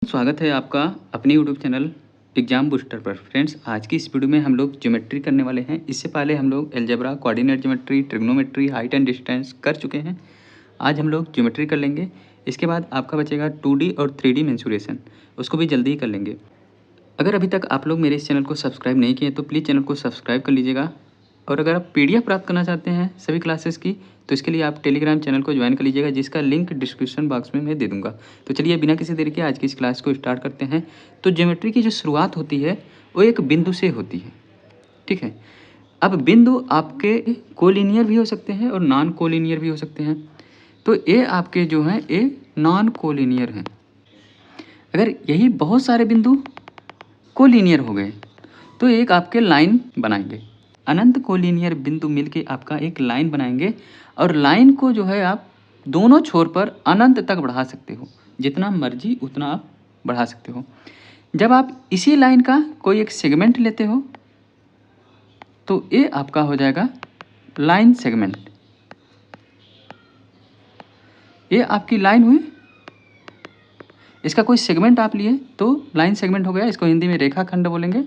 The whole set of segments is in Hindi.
स्वागत है आपका अपने यूट्यूब चैनल एग्जाम बूस्टर पर। फ्रेंड्स, आज की इस वीडियो में हम लोग ज्योमेट्री करने वाले हैं। इससे पहले हम लोग algebra, coordinate geometry, trigonometry, height and distance कर चुके हैं। आज हम लोग ज्योमेट्री कर लेंगे। इसके बाद आपका बचेगा 2D और 3D मेंसुरेशन, उसको भी जल्दी ही कर लेंगे। अगर अभी तक आप लोग मेरे इस चैनल को सब्सक्राइब नहीं किए तो प्लीज़ चैनल को सब्सक्राइब कर लीजिएगा। और अगर आप PDF प्राप्त करना चाहते हैं सभी क्लासेस की, तो इसके लिए आप टेलीग्राम चैनल को ज्वाइन कर लीजिएगा, जिसका लिंक डिस्क्रिप्शन बॉक्स में मैं दे दूंगा। तो चलिए बिना किसी देरी के आज की इस क्लास को स्टार्ट करते हैं। तो ज्योमेट्री की जो शुरुआत होती है वो एक बिंदु से होती है, ठीक है। अब बिंदु आपके कोलिनियर भी हो सकते हैं और नॉन कोलिनियर भी हो सकते हैं। तो ये आपके जो हैं ये नॉन कोलिनियर हैं। अगर यही बहुत सारे बिंदु कोलिनियर हो गए तो एक आपके लाइन बनाएंगे। अनंत कोलिनियर बिंदु मिलके आपका एक लाइन बनाएंगे और लाइन को जो है आप दोनों छोर पर अनंत तक बढ़ा सकते हो, जितना मर्जी उतना आप बढ़ा सकते हो। जब आप इसी लाइन का कोई एक सेगमेंट लेते हो तो ये आपका हो जाएगा लाइन सेगमेंट। ये आपकी लाइन हुई, इसका कोई सेगमेंट आप लिए तो लाइन सेगमेंट हो गया। इसको हिंदी में रेखाखंड बोलेंगे।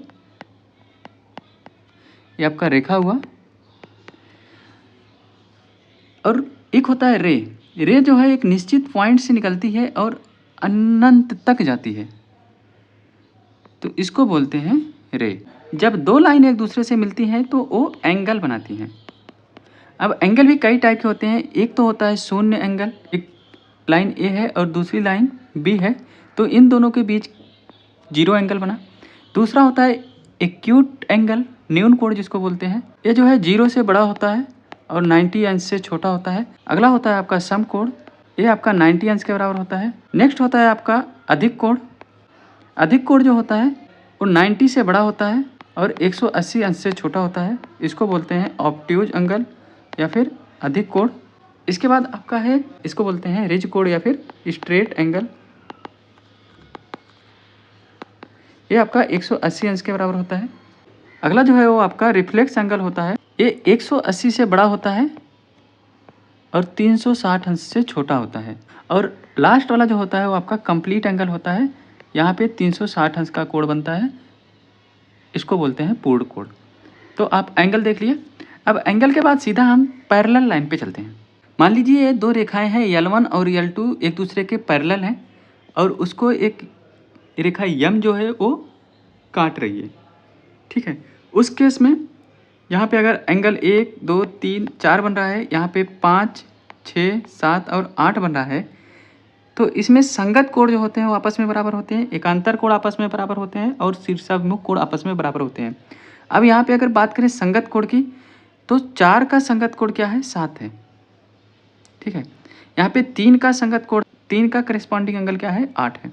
ये आपका रेखा हुआ। और एक होता है रे। रे जो है एक निश्चित पॉइंट से निकलती है और अनंत तक जाती है, तो इसको बोलते हैं रे। जब दो लाइन एक दूसरे से मिलती हैं तो वो एंगल बनाती हैं। अब एंगल भी कई टाइप के होते हैं। एक तो होता है शून्य एंगल, एक लाइन ए है और दूसरी लाइन बी है, तो इन दोनों के बीच जीरो एंगल बना। दूसरा होता है एक्यूट एंगल, न्यून कोण जिसको बोलते हैं। ये जो है जीरो से बड़ा होता है और 90 अंश से छोटा होता है। अगला होता है आपका सम कोण, ये आपका 90 अंश के बराबर होता है। नेक्स्ट होता है आपका अधिक कोण। अधिक कोण जो होता है वो 90 से बड़ा होता है और 180 अंश से छोटा होता है। इसको बोलते हैं ऑब्ट्यूज एंगल या फिर अधिक कोण। इसके बाद आपका है, इसको बोलते हैं रिज कोण या फिर स्ट्रेट एंगल। ये आपका 180 अंश के बराबर होता है। अगला जो है वो आपका रिफ्लेक्स एंगल होता है। ये 180 से बड़ा होता है और 360 अंश से छोटा होता है। और लास्ट वाला जो होता है वो आपका कंप्लीट एंगल होता है। यहाँ पे 360 अंश का कोण बनता है, इसको बोलते हैं पूर्ण कोण। तो आप एंगल देख लिए। अब एंगल के बाद सीधा हम पैरेलल लाइन पे चलते हैं। मान लीजिए ये दो रेखाएं हैं L1 और L2 एक दूसरे के पैरेलल हैं और उसको एक रेखा यम जो है वो काट रही है, ठीक है। उस केस में यहाँ पे अगर एंगल 1 2 3 4 बन रहा है, यहाँ पे 5 6 7 और 8 बन रहा है, तो इसमें संगत कोण जो होते हैं वो आपस में बराबर होते हैं, एकांतर कोण आपस में बराबर होते हैं और शीर्षाभिमुख कोण आपस में बराबर होते हैं। अब यहाँ पे अगर बात करें संगत कोण की, तो 4 का संगत कोण क्या है, 7 है, ठीक है। यहाँ पे 3 का संगत कोण, 3 का करेस्पॉन्डिंग एंगल क्या है, 8 है।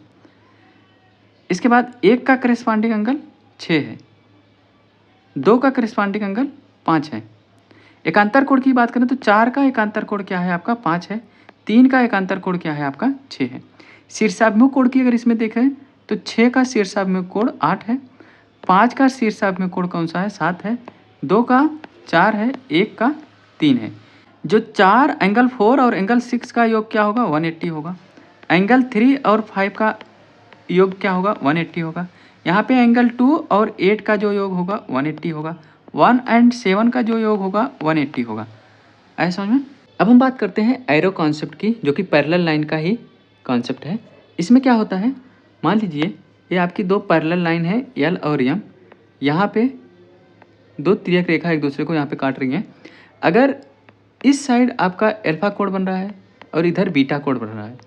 इसके बाद 1 का करेस्पॉन्डिंग एंगल 6 है, 2 का करेस्पॉन्डिंग एंगल 5 है। एकांतर कोण की बात करें तो 4 का एकांतर कोण क्या है आपका, 5 है। 3 का एकांतर कोण क्या है आपका, 6 है। शीर्षाभिमुख कोण की अगर इसमें देखें तो 6 का शीर्षाभिमुख कोण 8 है, 5 का शीर्षाभिमुख कोण कौन सा है, 7 है, 2 का 4 है, 1 का 3 है। जो 4 एंगल 4 और एंगल 6 का योग क्या होगा, 180 होगा। एंगल 3 और 5 का योग क्या होगा, 180 होगा। यहाँ पे एंगल 2 और 8 का जो योग होगा 180 होगा। 1 एंड 7 का जो योग होगा 180 होगा। ऐसा समझ में। अब हम बात करते हैं एरो कॉन्सेप्ट की, जो कि पैरेलल लाइन का ही कॉन्सेप्ट है। इसमें क्या होता है, मान लीजिए ये आपकी दो पैरेलल लाइन है L और M। यहाँ पे दो तिर्यक रेखा एक दूसरे को यहाँ पे काट रही हैं। अगर इस साइड आपका अल्फा कोण बन रहा है और इधर बीटा कोण बन रहा है,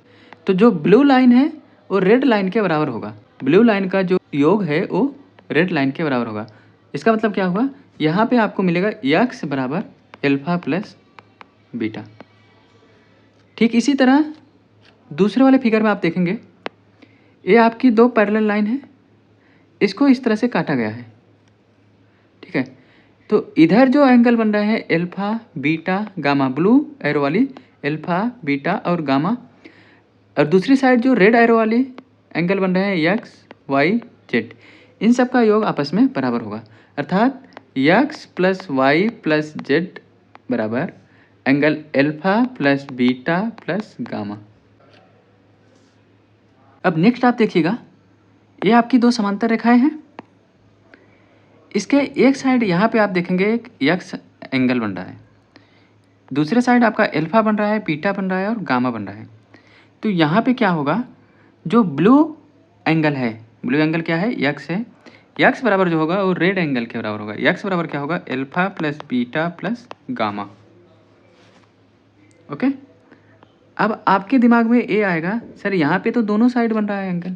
तो जो ब्लू लाइन है वो रेड लाइन के बराबर होगा। ब्लू लाइन का जो योग है वो रेड लाइन के बराबर होगा। इसका मतलब क्या हुआ, यहाँ पे आपको मिलेगा x बराबर अल्फा प्लस बीटा। ठीक इसी तरह दूसरे वाले फिगर में आप देखेंगे, ये आपकी दो पैरेलल लाइन है, इसको इस तरह से काटा गया है, ठीक है। तो इधर जो एंगल बन रहे हैं alpha beta gamma, blue arrow वाली अल्फा बीटा और गामा, और दूसरी साइड जो रेड एरो वाली एंगल बन रहे हैं एक्स वाई जेड, इन सब का योग आपस में बराबर होगा। अर्थात X plus Y plus Z बराबर angle alpha plus beta plus gamma. अब नेक्स्ट आप देखिएगा, ये आपकी दो समांतर रेखाएं हैं। इसके एक साइड यहाँ पे आप देखेंगे एक यक्स एंगल बन रहा है, दूसरे साइड आपका एल्फा बन रहा है, बीटा बन रहा है और गामा बन रहा है। तो यहाँ पे क्या होगा, जो ब्लू एंगल है, ब्लू एंगल क्या है, यक्स है, यक्स बराबर जो होगा वो रेड एंगल के बराबर होगा। यक्स बराबर क्या होगा, alpha plus beta plus gamma. Okay, अब आपके दिमाग में ये आएगा, सर यहाँ पे तो दोनों साइड बन रहा है एंगल।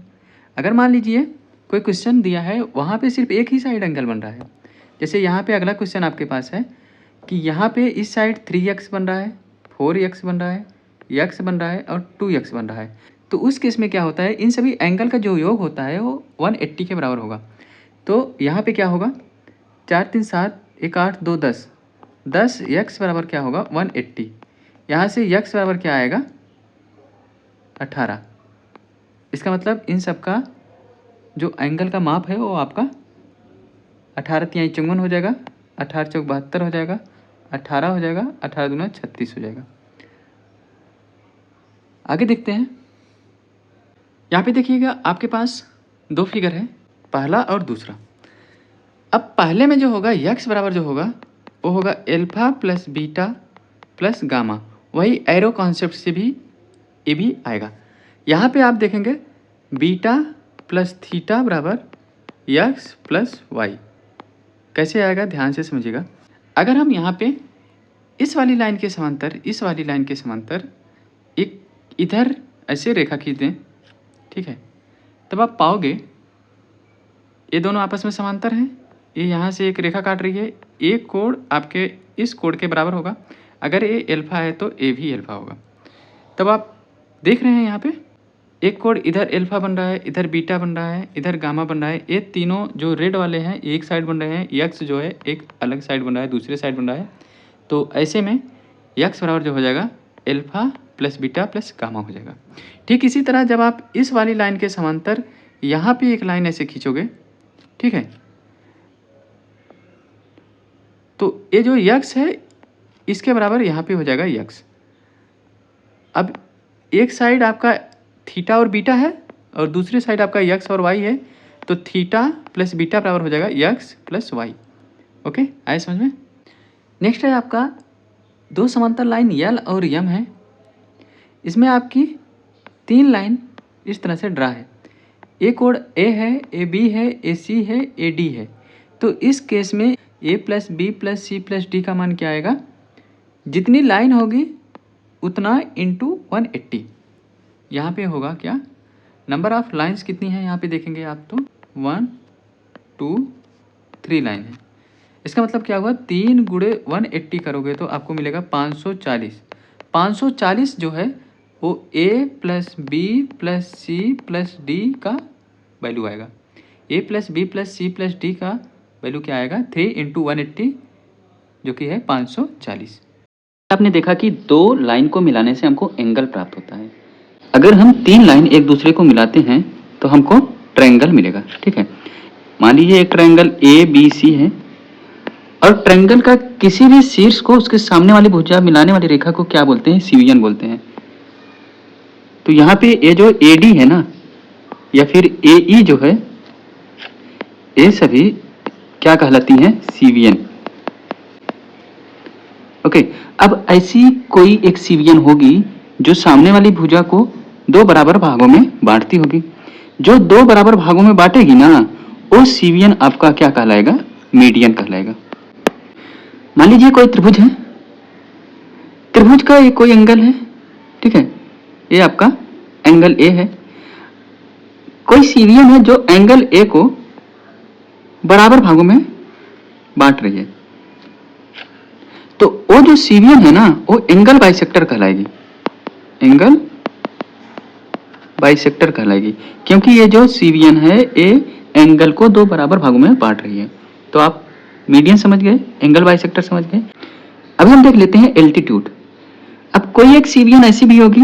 अगर मान लीजिए कोई क्वेश्चन दिया है वहाँ पे सिर्फ एक ही साइड एंगल बन रहा है, जैसे यहाँ पे अगला क्वेश्चन आपके पास है कि यहाँ पे इस साइड 3x बन रहा है, 4x बन रहा है, x बन रहा है और 2x बन रहा है। तो उस केस में क्या होता है, इन सभी एंगल का जो योग होता है वो 180 के बराबर होगा। तो यहाँ पे क्या होगा, 4 3 7 1 8 2 10, 10 x बराबर क्या होगा 180। यहाँ से x बराबर क्या आएगा 18। इसका मतलब इन सब का जो एंगल का माप है वो आपका 18 तिहाई 54 हो जाएगा, 18 चौक 72 हो जाएगा, 18 हो जाएगा, 18 दूना 36 हो जाएगा। आगे देखते हैं, यहाँ पे देखिएगा आपके पास दो फिगर है, पहला और दूसरा। अब पहले में जो होगा यक्स बराबर जो होगा वो होगा alpha plus beta plus gamma, वही एरो कॉन्सेप्ट से भी ये भी आएगा। यहाँ पे आप देखेंगे बीटा प्लस थीटा बराबर यक्स प्लस वाई। कैसे आएगा ध्यान से समझिएगा। अगर हम यहाँ पे इस वाली लाइन के समांतर, इस वाली लाइन के समांतर एक इधर ऐसे रेखा खींच दें, ठीक है, तब आप पाओगे ये दोनों आपस में समांतर हैं। ये यहाँ से एक रेखा काट रही है, एक कोण आपके इस कोण के बराबर होगा। अगर ये एल्फा है तो ए भी एल्फा होगा। तब आप देख रहे हैं यहाँ पे एक कोण इधर एल्फा बन रहा है, इधर बीटा बन रहा है, इधर गामा बन रहा है। ये तीनों जो रेड वाले हैं एक साइड बन रहे हैं, यक्स जो है एक अलग साइड बन रहा है, दूसरे साइड बन रहा है। तो ऐसे में यक्स बराबर जो हो जाएगा alpha plus beta plus gamma हो जाएगा। ठीक इसी तरह जब आप इस वाली लाइन के समांतर यहाँ पे एक लाइन ऐसे खींचोगे, ठीक है, तो ये जो यक्स है इसके बराबर यहाँ पे हो जाएगा यक्स। अब एक साइड आपका थीटा और बीटा है और दूसरी साइड आपका यक्स और वाई है, तो थीटा प्लस बीटा बराबर हो जाएगा यक्स प्लस वाई। ओके, आए समझ में। नेक्स्ट है आपका दो समांतर लाइन यल और यम है। इसमें आपकी तीन लाइन इस तरह से ड्रा है। ए कोण ए है, ए बी है, ए सी है, ए डी है। तो इस केस में A plus B plus C plus D का मान क्या आएगा, जितनी लाइन होगी उतना इंटू 180। यहाँ पे होगा क्या, नंबर ऑफ लाइंस कितनी है यहाँ पे देखेंगे आप तो 1 2 3 लाइन है। इसका मतलब क्या हुआ, 3 गुणे 180 करोगे तो आपको मिलेगा 540। 540 जो है वो A plus B plus C plus D का वैल्यू आएगा। A plus B plus C plus D का वैल्यू क्या आएगा 3 इंटू 180 जो कि है 540। आपने देखा कि दो लाइन को मिलाने से हमको एंगल प्राप्त होता है। अगर हम तीन लाइन एक दूसरे को मिलाते हैं तो हमको ट्रायंगल मिलेगा। ठीक है, मान लीजिए एक ट्रायंगल ए बी सी है और ट्रायंगल का किसी भी शीर्ष को उसके सामने वाली भुजा मिलाने वाली रेखा को क्या बोलते हैं, सीवियन बोलते हैं। तो यहाँ पे ये जो ए डी है ना या फिर ए ई जो है, ये सभी क्या कहलाती हैं, सीवियन। ओके, अब ऐसी कोई एक सीवियन होगी जो सामने वाली भुजा को दो बराबर भागों में बांटती होगी। जो दो बराबर भागों में बांटेगी ना वो सीवियन आपका क्या कहलाएगा, मीडियन कहलाएगा। मान लीजिए कोई त्रिभुज है, त्रिभुज का एक कोई एंगल है, ठीक है, ये आपका एंगल ए है। कोई सीवियन है जो एंगल ए को बराबर भागों में बांट रही है, तो वो जो सीवियन है ना वो एंगल बाइसेक्टर कहलाएगी, एंगल बाइसेक्टर कहलाएगी, क्योंकि ये जो सीवियन है ये एंगल को दो बराबर भागों में बांट रही है। तो आप मीडियन समझ गए, एंगल बाइसेक्टर समझ गए। अब हम देख लेते हैं एल्टीट्यूड। अब कोई एक सीवियन ऐसी भी होगी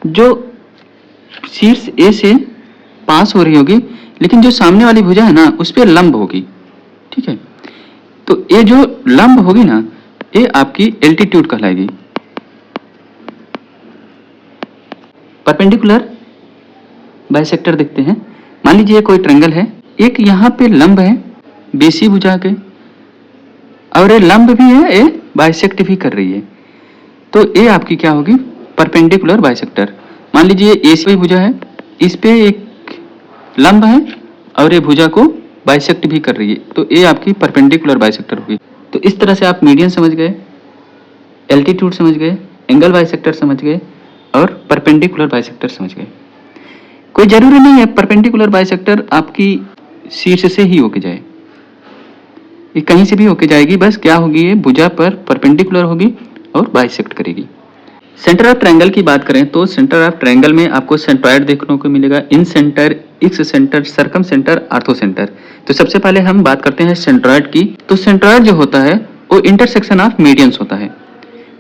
जो शीर्ष ए से पास हो रही होगी, लेकिन जो सामने वाली भुजा है ना उस पर लंब होगी। ठीक है, तो ये जो लंब होगी ना ये आपकी एल्टीट्यूड कहलाएगी। परपेंडिकुलर बाइसेक्टर देखते हैं। मान लीजिए कोई ट्रायंगल है, एक यहाँ पे लंब है BC भुजा के, और ये लंब भी है, ये बाइसेक्ट भी कर रही है, तो ये आपकी क्या होगी, परपेंडिकुलर बाइसेक्टर। मान लीजिए AC भुजा है, इस पे एक लंब है और ये भुजा को बाइसेक्ट भी कर रही है, तो ये आपकी परपेंडिकुलर बाइसेक्टर होगी। तो इस तरह से आप मीडियन समझ गए, एल्टीट्यूड समझ गए, एंगल बाइसेक्टर समझ गए और परपेंडिकुलर बाइसेक्टर समझ गए। कोई जरूरी नहीं है परपेंडिकुलर बाइसेक्टर आपकी शीर्ष से ही होके जाए, ये कहीं से भी होके जाएगी, बस क्या होगी, ये भुजा पर परपेंडिकुलर होगी और बाइसेक्ट करेगी। सेंटर ऑफ ट्रायंगल की बात करें तो सेंटर ऑफ ट्रायंगल में आपको सेंट्रॉइड देखने को मिलेगा, incentre, excentre, circumcentre, orthocentre. तो सबसे पहले हम बात करते हैं सेंट्रॉइड की। तो सेंट्रॉइड जो होता है वो इंटरसेक्शन ऑफ मीडियंस होता है।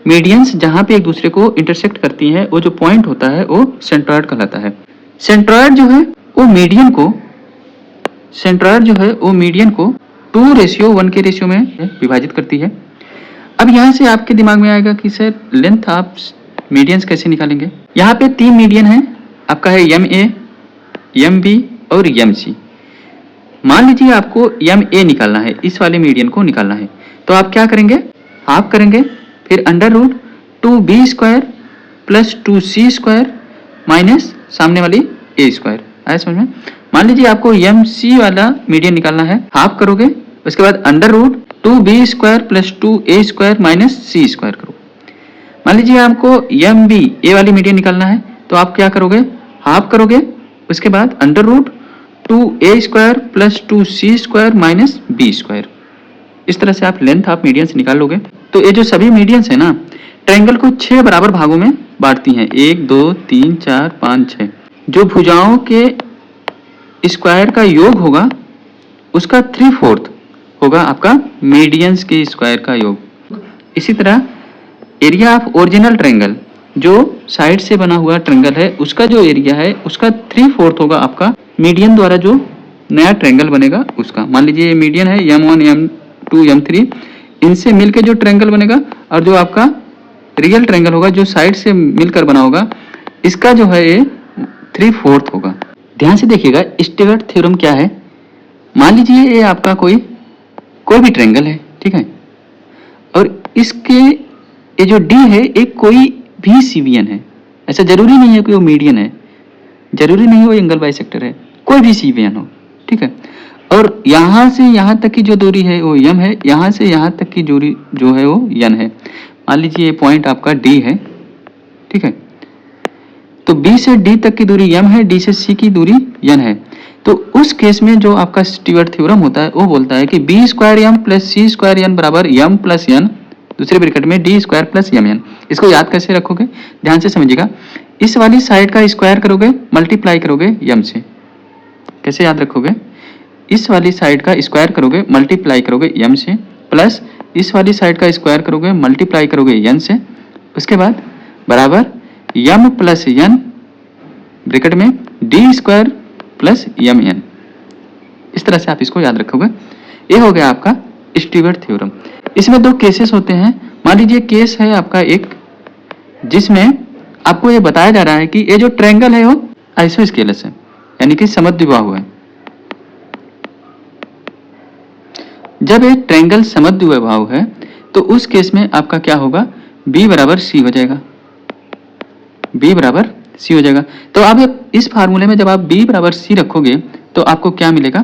मीडियंस जहां पे एक दूसरे को इंटरसेक्ट करती हैं, वो जो पॉइंट होता है वो सेंट्रॉइड कहलाता है। सेंट्रॉइड जो है वो मीडियन को, सेंट्रॉइड जो है वो मीडियन को 2:1 के रेशियो में विभाजित करती है। अब यहाँ से आपके दिमाग में आएगा कि सर लेंथ ऑफ मीडियंस कैसे निकालेंगे। यहाँ पे 3 मीडियन है, आपका है MA, MB और MC। मान लीजिए आपको MA निकालना है, इस वाले मीडियन को निकालना है, तो आप क्या करेंगे, हाफ करेंगे, फिर √2B² प्लस 2C² माइनस सामने वाली A²। आया समझ में। मान लीजिए आपको MC वाला मीडियन निकालना है, हाफ करोगे, उसके बाद √2B² plus 2A² minus C² करो। मान लीजिए आपको MB ए वाली मीडियन निकालना है, तो आप क्या करोगे, हाफ करोगे, उसके बाद √2A² plus 2C² minus B²। इस तरह से आप लेंथ ऑफ मीडियंस निकाल लोगे। तो ये जो सभी मीडियंस है ना, ट्रायंगल को 6 बराबर भागों में बांटती हैं, 1 2 3 4 5 6। जो भुजाओं के स्क्वायर का योग होगा उसका 3/4 होगा आपका मीडियंस के स्क्वायर का योग। इसी तरह एरिया ऑफ ओरिजिनल ट्रायंगल, जो साइड से बना हुआ ट्रायंगल है, उसका जो एरिया है उसका 3/4 होगा आपका मीडियन द्वारा जो नया ट्रायंगल बनेगा उसका। मान लीजिए ये मीडियन है M1 M2 M3, इनसे मिलकर जो ट्रायंगल बनेगा, और जो आपका रियल ट्रायंगल होगा जो साइड से मिलकर बना होगा, इसका जो है ये 3/4 होगा। ध्यान से देखिएगा, स्टीवर्ट थ्योरम क्या है। मान लीजिए ये आपका कोई भी ट्रायंगल है, ठीक है, और इसके ये जो D है एक कोई भी CBN है। ऐसा जरूरी नहीं है कि वो मीडियन है, जरूरी नहीं वो एंगल बाइसेक्टर है, कोई भी CBN हो, ठीक है। और यहाँ से यहाँ तक की जो दूरी है वो M है, यहाँ से यहाँ तक की दूरी जो है वो N है। मान लीजिए ये पॉइंट आपका D है, ठीक है, तो B से D तक की दूरी M है, D से C की दूरी N है। तो उस केस में जो आपका स्टीवर्ट थ्योरम होता है वो बोलता है कि B² M plus C² N बराबर M प्लस N, दूसरे ब्रैकेट में D² प्लस MN। इसको याद कैसे रखोगे, ध्यान से समझिएगा। इस वाली साइड का स्क्वायर करोगे, मल्टीप्लाई करोगे M से। कैसे याद रखोगे, इस वाली साइड का स्क्वायर करोगे, मल्टीप्लाई करोगे M से, प्लस इस वाली साइड का स्क्वायर करोगे, मल्टीप्लाई करोगे N से, उसके बाद बराबर M प्लस N ब्रैकेट में D² प्लस MN। इस तरह से आप इसको याद रखोगे। ये हो गया आपका स्टीवर्ट थ्योरम। इसमें 2 केसेस होते हैं। मान लीजिए केस है आपका एक, जिसमें आपको ये बताया जा रहा है कि ये जो ट्रायंगल है वो आइसोस्केलस है, यानी कि समद्विबाहु है। जब एक ट्रायंगल समद्विबाहु है तो उस केस में आपका क्या होगा, B बराबर C हो जाएगा, B बराबर C हो जाएगा। तो आप इस फार्मूले में जब आप B बराबर C रखोगे तो आपको क्या मिलेगा,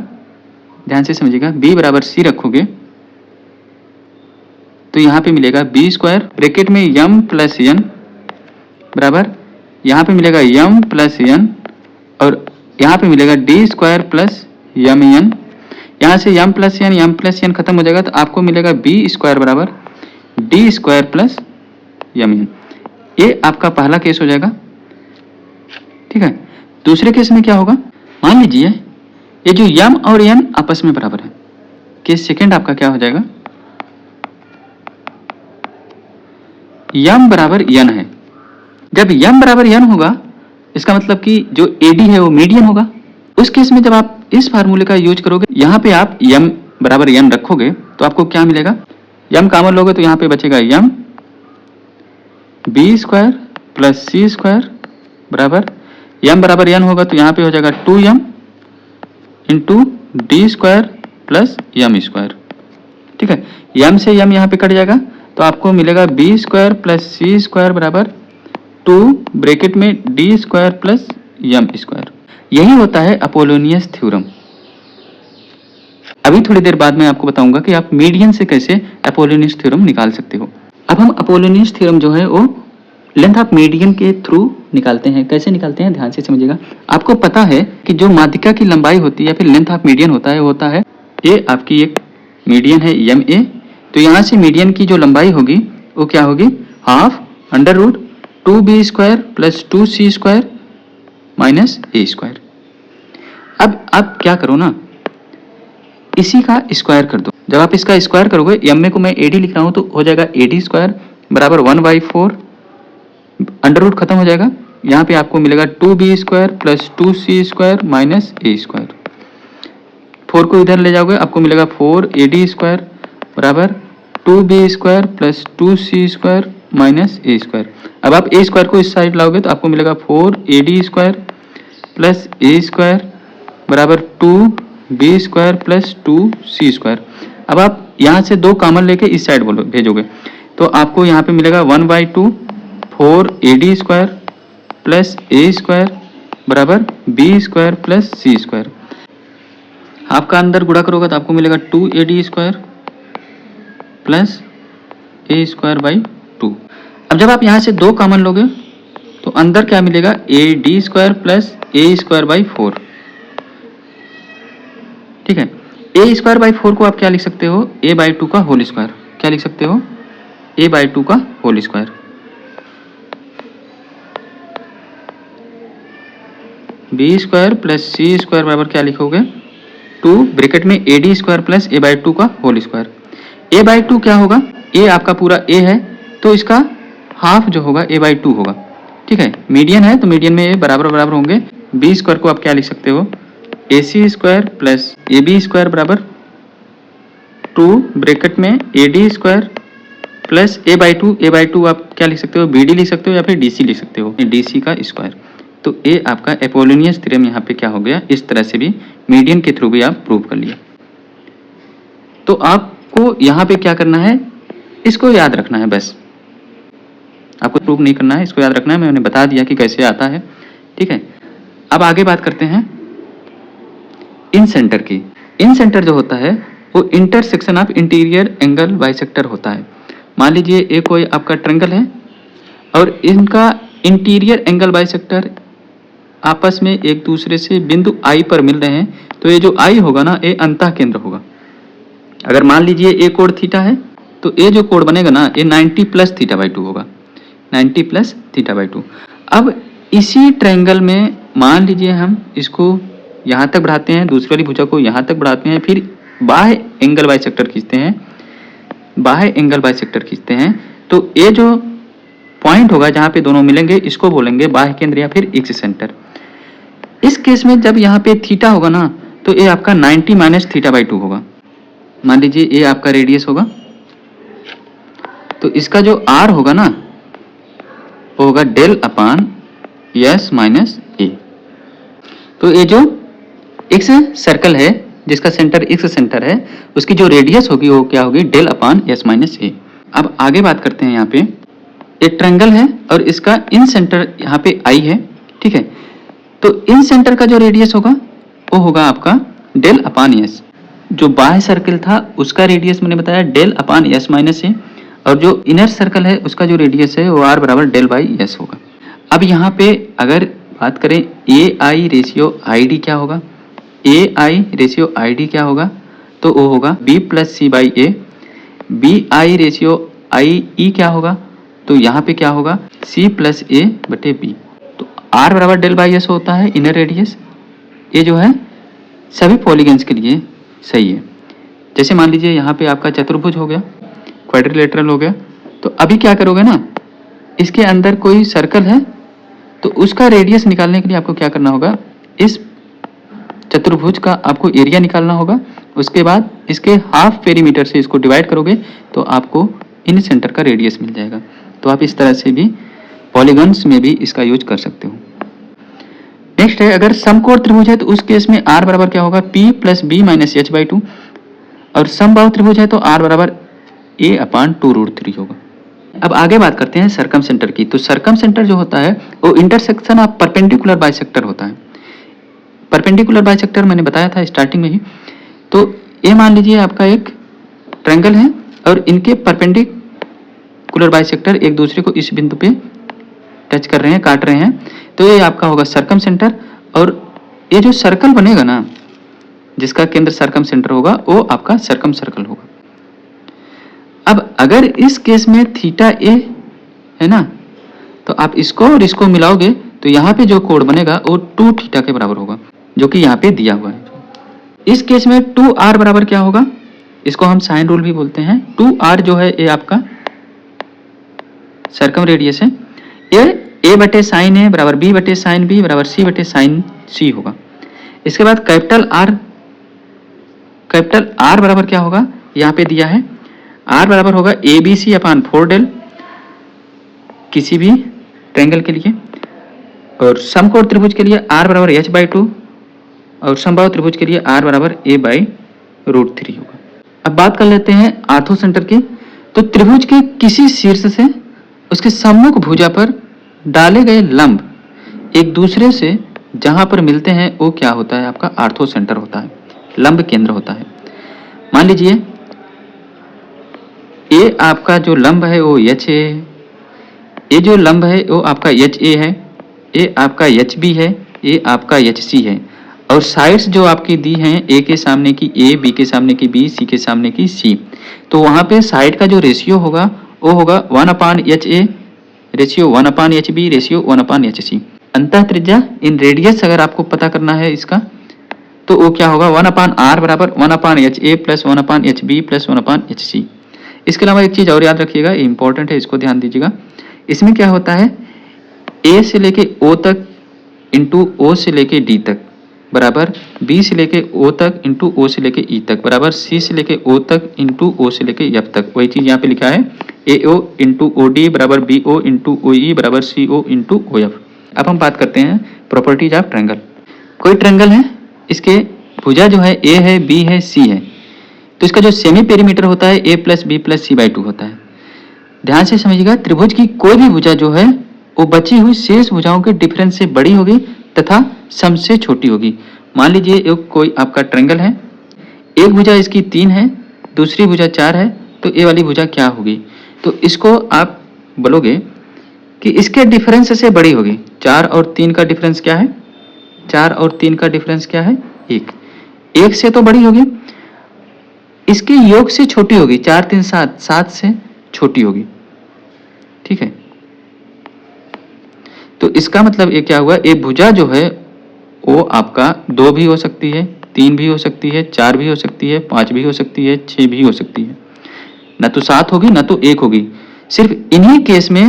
ध्यान से समझिएगा। B बराबर C रखोगे तो यहाँ पे मिलेगा B² ब्रैकेट में M प्लस N बराबर, यहाँ पे मिलेगा M प्लस N, और यहाँ पे मिलेगा D² प्लस MN। यहाँ से M प्लस N खत्म हो जाएगा तो आपको मिलेगा B² बराबर D² प्लस MN। ये आपका पहला केस हो जाएगा, ठीक है। दूसरे केस में क्या होगा, मान लीजिए ये जो M और N आपस में बराबर है। केस सेकंड आपका क्या हो जाएगा, M बराबर N है। जब M बराबर N होगा इसका मतलब कि जो AD है वो मीडियन होगा। उस केस में जब आप इस फार्मूले का यूज करोगे, यहाँ पे आप M बराबर N रखोगे तो आपको क्या मिलेगा, M कॉमन लोगे तो यहाँ पे बचेगा M B² प्लस C² बराबर m बराबर n होगा तो यहाँ पे हो जाएगा 2m into D square plus M square. ठीक है, m से m यहाँ पे कट जाएगा तो आपको मिलेगा B square plus C square बराबर 2 ब्रैकेट में D square plus M square. यही होता है अपोलोनियस थ्योरम। अभी थोड़ी देर बाद मैं आपको बताऊंगा कि आप मीडियन से कैसे अपोलोनियस थ्योरम निकाल सकते हो। अब हम अपोलोनियस थ्योरम जो है वो लेंथ ऑफ मीडियन के थ्रू निकालते हैं। कैसे निकालते हैं ध्यान से समझिएगा। आपको पता है कि जो माध्यिका की लंबाई होती है या फिर लेंथ ऑफ मीडियन होता है वो होता है ए, आपकी एक मीडियन है एम ए, तो यहाँ से मीडियन की जो लंबाई होगी वो क्या होगी, half under root 2b square plus 2c square minus A square. अब आप क्या करो ना, इसी का स्क्वायर कर दो। जब आप इसका स्क्वायर करोगे, एम ए को मैं एडी लिख रहा हूं तो हो जाएगा एडी स्क्वायर बराबर 1/4, अंडर रूट खत्म हो जाएगा। यहाँ पे आपको मिलेगा 2b square plus 2c square minus A square. 4 को इधर ले जाओगे आपको मिलेगा 4ad स्क्वायर बराबर 2b square plus 2c square minus A square. अब आप ए स्क्वायर को इस साइड लाओगे तो आपको मिलेगा 4ad स्क्वायर प्लस ए स्क्वायर बराबर 2b square plus 2c square. अब आप यहाँ से 2 कॉमन लेके इस साइड बोलो भेजोगे तो आपको यहाँ पे मिलेगा 1/2 4ad स्क्वायर प्लस ए स्क्वायर बराबर b square plus c square. आपका अंदर गुणा करोगे तो आपको मिलेगा 2ad square plus A square by 2। अब जब आप यहाँ से 2 कॉमन लोगे तो अंदर क्या मिलेगा, ad square plus A square by 4। ठीक है, ए स्क्वायर बाई 4 को आप क्या लिख सकते हो, a/2 का होल स्क्वायर। क्या लिख सकते हो, a/2 का whole square. B square plus C square बराबर क्या लिखोगे, 2 ब्रैकेट में ad स्क्वायर प्लस a/2 का होल स्क्वायर। a/2 क्या होगा, a आपका पूरा a है तो इसका हाफ जो होगा a/2 होगा। ठीक है, मीडियन है तो मीडियन में a बराबर बराबर होंगे। बी स्क्वायर को आप क्या लिख सकते हो, ac square plus ab square बराबर 2 ब्रैकेट में ad स्क्वायर प्लस a/2 आप क्या लिख सकते हो, bd लिख सकते हो या फिर dc लिख सकते हो, dc का स्क्वायर। तो ये आपका अपोलोनियस थ्योरम यहाँ पे क्या हो गया, इस तरह से भी मीडियन के थ्रू भी आप प्रूव कर लिया। तो आपको यहाँ पे क्या करना है, इसको याद रखना है, बस आपको प्रूव नहीं करना है, इसको याद रखना है। मैंने बता दिया कि कैसे आता है। ठीक है, अब आगे बात करते हैं इन सेंटर की। इन सेंटर जो होता है वो intersection of interior angle bisector होता है। मान लीजिए ये कोई आपका ट्रायंगल है और इनका इंटीरियर एंगल बाइसेक्टर आपस में एक दूसरे से बिंदु आई पर मिल रहे हैं, तो ये जो आई होगा ना, ये अंतः केंद्र होगा। अगर मान लीजिए ये कोण थीटा है तो ये जो कोण बनेगा ना, ये 90 प्लस थीटा बाई 2 होगा, 90 प्लस थीटा बाई 2। अब इसी ट्रायंगल में मान लीजिए हम इसको यहाँ तक बढ़ाते हैं, दूसरी वाली भुजा को यहाँ तक बढ़ाते हैं, फिर बाह्य एंगल बाइसेक्टर खींचते हैं, बाह्य एंगल बाइसेक्टर खींचते हैं, तो ये जो पॉइंट होगा जहाँ पे दोनों मिलेंगे इसको बोलेंगे बाह्य केंद्र या फिर एक्स सेंटर। इस केस में जब यहाँ पे थीटा होगा ना तो ये आपका 90 माइनस थीटा बाई 2 होगा। मान लीजिए ये आपका रेडियस होगा तो इसका जो r होगा ना वो होगा डेल अपान s माइनस ए। तो ये जो एक्स सर्कल है जिसका सेंटर एक्स सेंटर है उसकी जो रेडियस होगी वो क्या होगी, डेल अपान s माइनस ए। अब आगे बात करते हैं, यहाँ पे एक ट्रायंगल है और इसका इन सेंटर यहाँ पे आई है। ठीक है, तो इन सेंटर का जो रेडियस होगा वो होगा आपका डेल अपान एस। जो बाह्य सर्कल था उसका रेडियस मैंने बताया डेल अपान एस माइनस ए, और जो इनर सर्कल है उसका जो रेडियस है वो आर बराबर डेल बाई एस होगा। अब यहाँ पे अगर बात करें ए आई रेशियो आई डी क्या होगा, ए आई रेशियो आई डी क्या होगा, तो वो होगा B plus C by A. B I ratio I E क्या होगा, तो यहाँ पे क्या होगा, सी प्लस ए बटे बी। तो आर बराबर डेल बाई एस होता है इनर रेडियस। ये जो है सभी पॉलीगन्स के लिए सही है। जैसे मान लीजिए यहाँ पे आपका चतुर्भुज हो गया, क्वाड्रिलेटरल हो गया, तो अभी क्या करोगे ना, इसके अंदर कोई सर्कल है तो उसका रेडियस निकालने के लिए आपको क्या करना होगा, इस चतुर्भुज का आपको एरिया निकालना होगा। उसके बाद इसके हाफ पेरीमीटर से इसको डिवाइड करोगे तो आपको इन सेंटर का रेडियस मिल जाएगा। तो आप इस तरह से भी पॉलीगन्स में भी इसका यूज कर सकते हो। नेक्स्ट है, अगर समकोण त्रिभुज है तो उस केस में r बराबर क्या होगा, p plus B minus H by two, और समबाहु त्रिभुज है तो r बराबर a अपान 2√3 होगा। अब आगे बात करते हैं सर्कम सेंटर की। तो सर्कम सेंटर जो होता है वो इंटरसेक्शन ऑफ परपेंडिकुलर बाइसेक्टर होता है। परपेंडिकुलर बाइसेक्टर मैंने बताया था स्टार्टिंग में ही। तो ये मान लीजिए आपका एक ट्रायंगल है और इनके परपेंडिकुलर बाइसेक्टर एक दूसरे को इस बिंदु पे टच कर रहे हैं, काट रहे हैं, तो ये आपका होगा सर्कम सेंटर। और ये जो सर्कल बनेगा ना, जिसका केंद्र सर्कम सेंटर होगा, वो आपका सर्कम सर्कल होगा। अब अगर इस केस में थीटा ए है ना, तो आप इसको और इसको मिलाओगे तो यहाँ पे जो कोण बनेगा वो 2 थीटा के बराबर होगा, जो कि यहाँ पे दिया हुआ है। इस केस में 2r बराबर क्या होगा, इसको हम साइन रूल भी बोलते हैं। 2r जो है ये आपका सर्कम रेडियस है। ये a बटे साइन ए बराबर b बटे साइन बी बराबर c बटे साइन सी होगा। इसके बाद कैपिटल R बराबर क्या होगा, यहाँ पे दिया है R बराबर होगा A B C upon 4 del किसी भी ट्रायंगल के लिए, और समकोण त्रिभुज के लिए R बराबर h बाई 2, और समबाहु त्रिभुज के लिए R बराबर a बाई √3 होगा। अब बात कर लेते हैं आर्थो सेंटर की। तो त्रिभुज के किसी शीर्ष से उसके सम्मुख भुजा पर डाले गए लंब एक दूसरे से जहां पर मिलते हैं वो क्या होता है, आपका आर्थो सेंटर होता है, लंब केंद्र होता है। मान लीजिए ये आपका जो लंब है वो एच ए, ये जो लंब है वो आपका एच ए है, ये आपका एच बी है, ये आपका एच सी है, और साइड्स जो आपकी दी हैं ए के सामने की ए, बी के सामने की बी, सी के सामने की सी, तो वहां पे साइड का जो रेशियो होगा वो होगा 1/HA ratio 1/HB ratio 1/HC। अंतः त्रिज्या इन रेडियस अगर आपको पता करना है इसका, तो वो क्या होगा, 1/R बराबर 1/HA plus 1/HB plus 1/HC। इसके अलावा एक चीज और याद रखिएगा, ये इंपॉर्टेंट है, इसको ध्यान दीजिएगा। इसमें क्या होता है, A से लेके O तक इंटू O से लेके D तक बराबर B से लेके O तक इंटू O से लेके E तक बराबर C से लेके O तक इंटू O से लेके F तक। वही चीज यहाँ पे लिखा है AO इंटू OD बराबर BO इंटू OE बराबर CO इंटू OF। अब हम बात करते हैं प्रॉपर्टीज ऑफ ट्रायंगल। कोई ट्रायंगल है, इसके भुजा जो है A है, B है, C है, तो इसका जो सेमी पेरीमीटर होता है A plus B plus C by 2 होता है। ध्यान से समझिएगा, त्रिभुज की कोई भी भुजा जो है वो बची हुई शेष भुजाओं के डिफरेंस से बड़ी होगी तथा सम से छोटी होगी। मान लीजिए एक कोई आपका ट्रायंगल है, एक भुजा इसकी 3 है, दूसरी भुजा 4 है, तो ये वाली भुजा क्या होगी, तो इसको आप बोलोगे कि इसके डिफरेंस से बड़ी होगी। 4 और 3 का डिफरेंस क्या है, 4 और 3 का डिफरेंस क्या है, 1 से तो बड़ी होगी, इसके योग से छोटी होगी, 4 3 7, 7 से छोटी होगी। ठीक है, तो इसका मतलब ये क्या हुआ, ये भुजा जो है वो आपका 2 भी हो सकती है, 3 भी हो सकती है, 4 भी हो सकती है, 5 भी हो सकती है, 6 भी हो सकती है, ना तो 7 होगी ना तो 1 होगी। सिर्फ इन्हीं केस में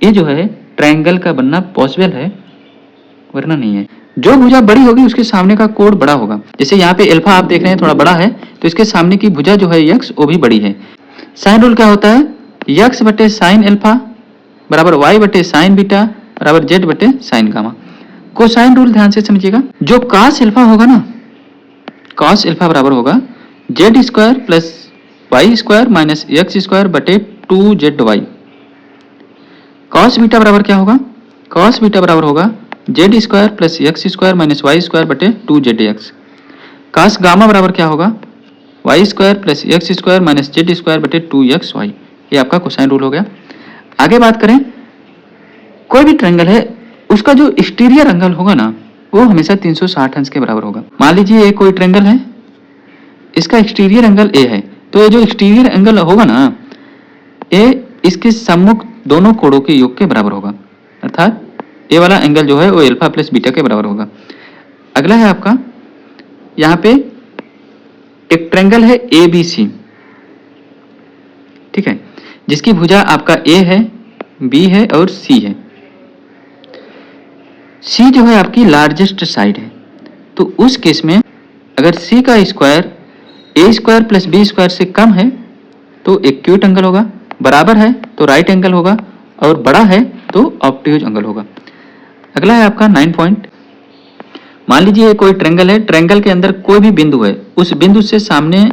ये जो है ट्रायंगल का बनना पॉसिबल है, वरना नहीं है। जो भुजा बड़ी होगी उसके सामने का कोण बड़ा होगा। जैसे यहाँ पे अल्फा आप देख रहे हैं थोड़ा बड़ा है, तो इसके सामने की भुजा जो है यक्स वो भी बड़ी है। साइन रूल क्या होता है, यक्स बटे साइन अल्फा बराबर वाई बटे साइन बीटा बराबर जेड बटे साइन गामा। कोसाइन रूल ध्यान से समझिएगा, जो कॉस अल्फा होगा ना, कॉस अल्फा बराबर होगा Z square plus Y square minus X square बटे 2ZY। कॉस बीटा बराबर क्या होगा, कॉस बीटा बराबर होगा Z square plus X square minus Y square बटे 2ZX। कॉस गामा बराबर क्या होगा, Y square plus X square minus Z square बटे 2XY। ये आपका कोसाइन रूल हो गया। आगे बात करें, कोई भी ट्रायंगल है उसका जो एक्सटीरियर एंगल होगा ना वो हमेशा 360 अंश के बराबर होगा। मान लीजिए ये कोई ट्रायंगल है, इसका एक्सटीरियर एंगल A है, तो ये जो एक्सटीरियर एंगल होगा ना ये इसके सम्मुख दोनों कोणों के योग के बराबर होगा, अर्थात ये वाला एंगल जो है वो अल्फा प्लस बीटा के बराबर होगा। अगला है आपका, यहाँ पे एक ट्रायंगल है ABC, ठीक है, जिसकी भुजा आपका A है, B है और C है। C जो है आपकी लार्जेस्ट साइड है, तो उस केस में अगर C का square A square plus B square से कम है तो एक्यूट एंगल होगा, बराबर है तो राइट एंगल होगा, और बड़ा है तो ऑब्ट्यूज एंगल होगा। अगला है आपका 9 पॉइंट, मान लीजिए कोई ट्रायंगल है, ट्रायंगल के अंदर कोई भी बिंदु है, उस बिंदु से सामने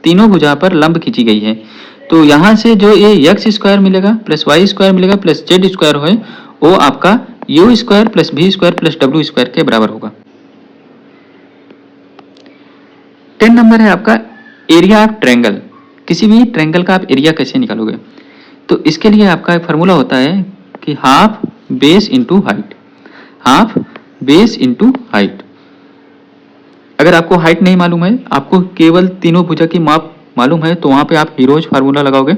तीनों भुजा पर लंब खींची गई है। तो यहाँ से जो ये एक्स स्क्वायर मिलेगा प्लस वाई स्क्वायर मिलेगा प्लस जेड स्क्वायर है, वो आपका U square plus V square plus W square के बराबर होगा। 10 नंबर है आपका एरिया ऑफ ट्रायंगल। किसी भी ट्रायंगल का आप एरिया कैसे निकालोगे? तो इसके लिए आपका एक फार्मूला होता है कि half base into height, half base into height. अगर आपको हाइट नहीं मालूम है, आपको केवल तीनों भुजा की माप मालूम है, तो वहां पे आप हीरोज फार्मूला लगाओगे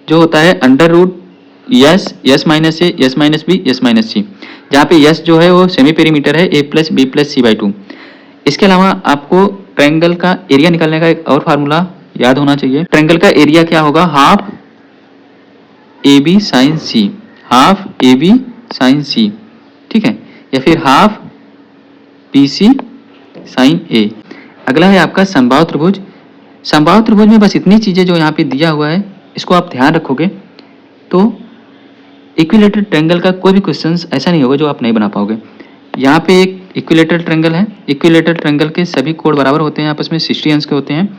जो होता है under root S, S minus A, S minus B, S minus C, जहाँ पे यस जो है वो सेमी पेरीमीटर है A plus B plus C by 2। इसके अलावा आपको ट्रायंगल का एरिया निकालने का एक और फार्मूला याद होना चाहिए। ट्रायंगल का एरिया क्या होगा? Half A B sine C, half A B sine C, ठीक है, या फिर half B C sine A. अगला है आपका समबाहु त्रिभुज। समबाहु त्रिभुज में बस इतनी चीजें जो यहाँ पे दिया हुआ है, इसको आप ध्यान रखोगे तो इक्विलेटरल ट्रायंगल का कोई भी क्वेश्चन ऐसा नहीं होगा जो आप नहीं बना पाओगे। यहाँ पे एक इक्विलेटरल ट्रायंगल है, इक्विलेटरल ट्रायंगल के सभी कोण बराबर होते हैं, आपस में 60 अंश के होते हैं।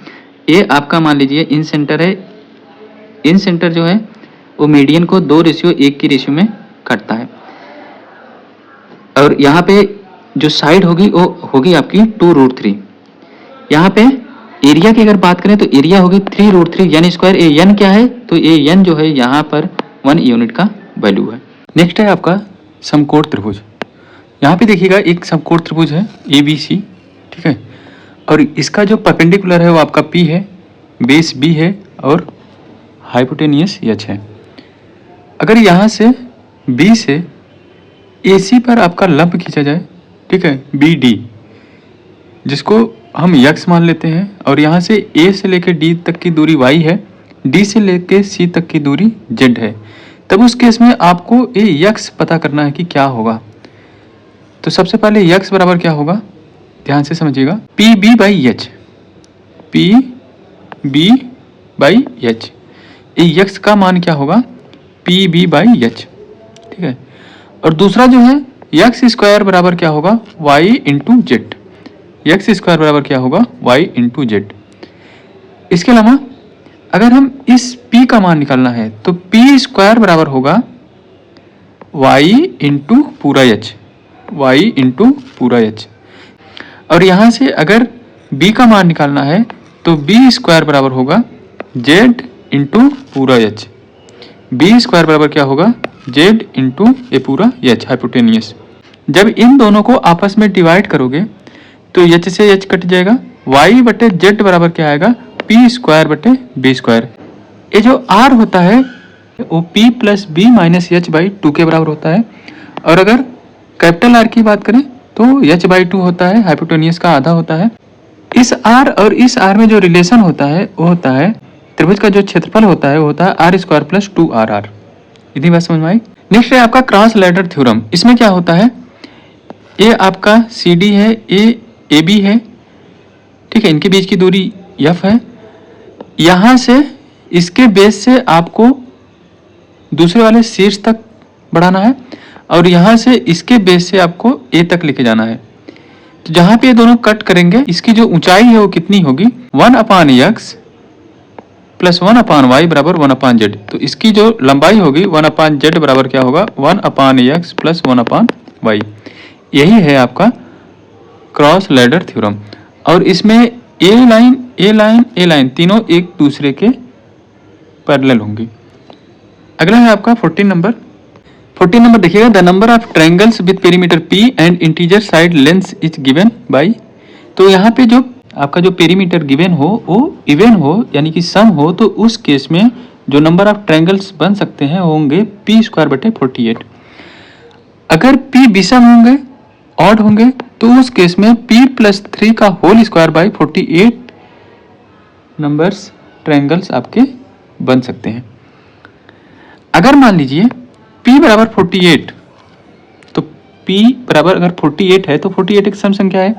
ये आपका मान लीजिए इन सेंटर है, इन सेंटर जो है वो मीडियन को 2:1 की रेशियो में काटता है, और यहाँ पे जो साइड होगी वो होगी आपकी 2√3। यहाँ पे एरिया की अगर बात करें तो एरिया होगी 3√3 एन स्क्वायर। ए एन क्या है? तो ए एन जो है यहाँ पर 1 यूनिट का वैल्यू है। नेक्स्ट है आपका समकोण त्रिभुज। यहाँ पे देखिएगा एक समकोण त्रिभुज है ABC, ठीक है, और इसका जो परपेंडिकुलर है वो आपका P है, बेस B है और हाइपोटेनियस H है। अगर यहाँ से B से AC पर आपका लंब खींचा जाए, ठीक है, BD, जिसको हम x मान लेते हैं, और यहाँ से A से लेकर D तक की दूरी y है, D से लेकर C तक की दूरी z है, तब उस केस में आपको ये x पता करना है कि क्या होगा। तो सबसे पहले x बराबर क्या होगा, ध्यान से समझिएगा, PB by H, PB by H। ये x का मान क्या होगा? PB बाई H, ठीक है। और दूसरा जो है x स्क्वायर बराबर क्या होगा? y into Z. X square बराबर क्या होगा? y into Z. इसके अलावा अगर हम इस p का मान निकालना है तो p स्क्वायर बराबर होगा y इंटू पूरा h, y इंटू पूरा h। और यहाँ से अगर b का मान निकालना है तो b स्क्वायर बराबर होगा z इंटू पूरा h। b स्क्वायर बराबर क्या होगा? z इंटू ये पूरा h, हाइपोटेनियस। जब इन दोनों को आपस में डिवाइड करोगे तो h से h कट जाएगा, y बटे z बराबर क्या आएगा? p स्क्वायर बटे b स्क्वायर। ये जो r होता है वो p plus b minus h by 2 के बराबर होता है। और अगर कैपिटल R की बात करें तो h बाई 2 होता है, हाइपोटेनियस का आधा होता है। इस r और इस r में जो रिलेशन होता है वो होता है, त्रिभुज का जो क्षेत्रफल होता है वो होता है r स्क्वायर प्लस 2rr। इतनी बात समझ में आई। नेक्स्ट है आपका क्रॉस लैडर थ्योरम। इसमें क्या होता है, ये आपका CD है, ये AB है, ठीक है, इनके बीच की दूरी F है। यहाँ से इसके बेस से आपको दूसरे वाले शीर्ष तक बढ़ाना है, और यहाँ से इसके बेस से आपको A तक लेके जाना है। तो जहाँ पे ये दोनों कट करेंगे, इसकी जो ऊंचाई है वो कितनी होगी? 1/x प्लस 1/y बराबर 1/z। तो इसकी जो लंबाई होगी 1/z बराबर क्या होगा? 1/x plus 1/y। यही है आपका क्रॉस लैडर थ्योरम। और इसमें ए लाइन तीनों एक दूसरे के पैरेलल होंगी। अगला है आपका 14 नंबर। 14 नंबर देखिएगा, the number of triangles with perimeter P and integer side length is given by. तो यहाँ पे जो आपका जो पेरीमीटर गिवन हो वो इवन हो, यानी कि सम हो, तो उस केस में जो नंबर ऑफ ट्रायंगल्स बन सकते हैं होंगे p स्क्वायर बटे 48। अगर p विषम होंगे, ऑड होंगे, तो उस केस में p प्लस 3 का whole square by 48 numbers triangles आपके बन सकते हैं। अगर मान लीजिए p बराबर 48, तो p बराबर अगर 48 है तो 48 एक सम संख्या है,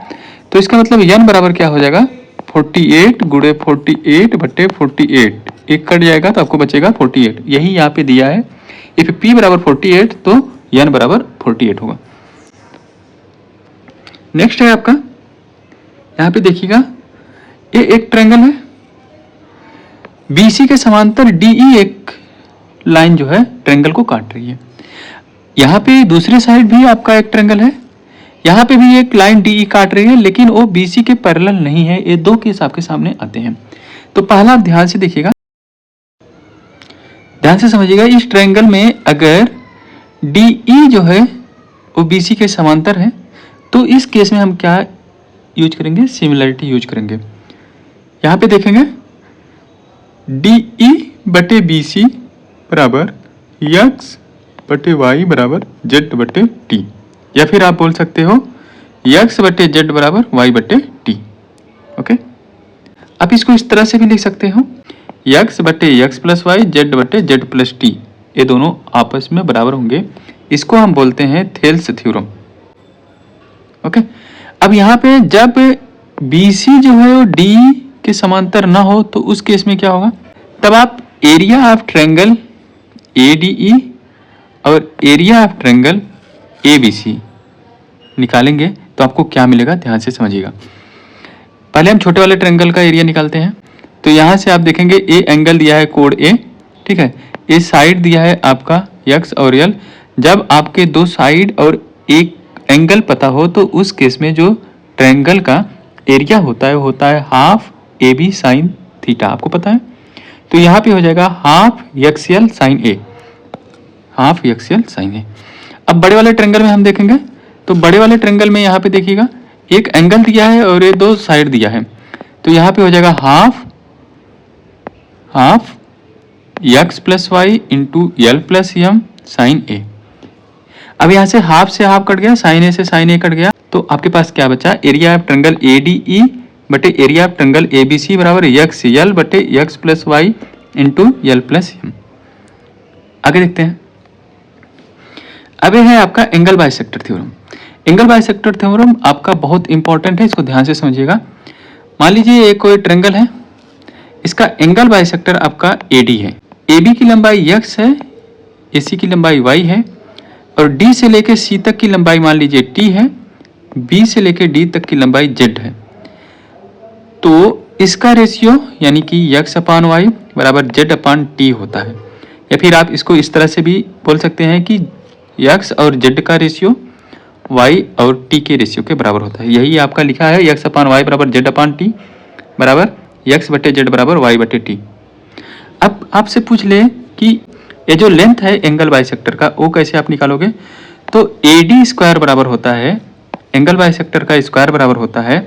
तो इसका मतलब n बराबर क्या हो जाएगा? 48 गुणे 48 बटे 48, एक कट जाएगा तो आपको बचेगा 48। यही यहाँ पे दिया है। इफ p बराबर 48 तो n बराबर 48 होगा। नेक्स्ट है आपका, यहाँ पे देखिएगा ये एक ट्रायंगल है, BC के समांतर DE एक लाइन जो है ट्रायंगल को काट रही है। यहाँ पे दूसरी साइड भी आपका एक ट्रायंगल है, यहाँ पे भी एक लाइन DE काट रही है, लेकिन वो BC के पैरेलल नहीं है, ये दो केस आपके सामने आते हैं। तो पहला ध्यान से देखिएगा, ध्यान से समझिएगा, इस ट्रायंगल में अगर DE जो है वो BC के समांतर है तो इस केस में हम क्या यूज करेंगे, सिमिलरिटी यूज करेंगे। यहाँ पे देखेंगे DE बटे BC बराबर x बटे y बराबर z बटे t, या फिर आप बोल सकते हो x बटे z बराबर y बटे t। ओके, आप इसको इस तरह से भी लिख सकते हो, x बटे x प्लस वाई, z बटे z प्लस t, ये दोनों आपस में बराबर होंगे। इसको हम बोलते हैं थेल्स थ्योरम। ओके, अब यहाँ पे जब BC जो है वो D के समांतर ना हो तो उस केस में क्या होगा, तब आप एरिया ऑफ ट्रायंगल ADE और एरिया ऑफ ट्रायंगल ABC निकालेंगे तो आपको क्या मिलेगा, ध्यान से समझिएगा। पहले हम छोटे वाले ट्रायंगल का एरिया निकालते हैं। तो यहाँ से आप देखेंगे ए एंगल दिया है कोड A, ठीक है, ए साइड दिया है आपका x और L। जब आपके दो साइड और एक एंगल पता हो तो उस केस में जो ट्रायंगल का एरिया होता है वो होता है हाफ AB साइन थीटा, आपको पता है। तो यहाँ पे हो जाएगा half XL sine A, half XL sine A। अब बड़े वाले ट्रायंगल में हम देखेंगे तो बड़े वाले ट्रायंगल में यहाँ पे देखिएगा एक एंगल दिया है और ये दो साइड दिया है, तो यहाँ पे हो जाएगा half x plus Y into L plus M sine A। अब यहाँ से हाफ कट गया, साइन A से साइन A कट गया, तो आपके पास क्या बचा, एरिया ऑफ ट्रायंगल ADE बटे एरिया ऑफ ट्रायंगल ABC बराबर XL बटे x plus Y into L plus M। आगे देखते हैं, अब यह है आपका angle bisector theorem. Angle bisector theorem आपका बहुत इंपॉर्टेंट है, इसको ध्यान से समझिएगा। मान लीजिए एक कोई ट्रायंगल है, इसका एंगल बाइसेक्टर आपका AD है, AB की लंबाई x है, AC की लंबाई y है, और D से लेकर C तक की लंबाई मान लीजिए t है, B से लेकर D तक की लंबाई z है। तो इसका रेशियो यानी कि x अपान वाई बराबर z अपान t होता है, या फिर आप इसको इस तरह से भी बोल सकते हैं कि x और z का रेशियो y और t के रेशियो के बराबर होता है। यही आपका लिखा है, x अपान वाई बराबर z अपान t बराबर x बटे z बराबर y बटे t। अब आपसे पूछ ले कि ये जो लेंथ है एंगल बाइसेक्टर का वो कैसे आप निकालोगे, तो AD स्क्वायर बराबर होता है, एंगल बाइसेक्टर का स्क्वायर बराबर होता है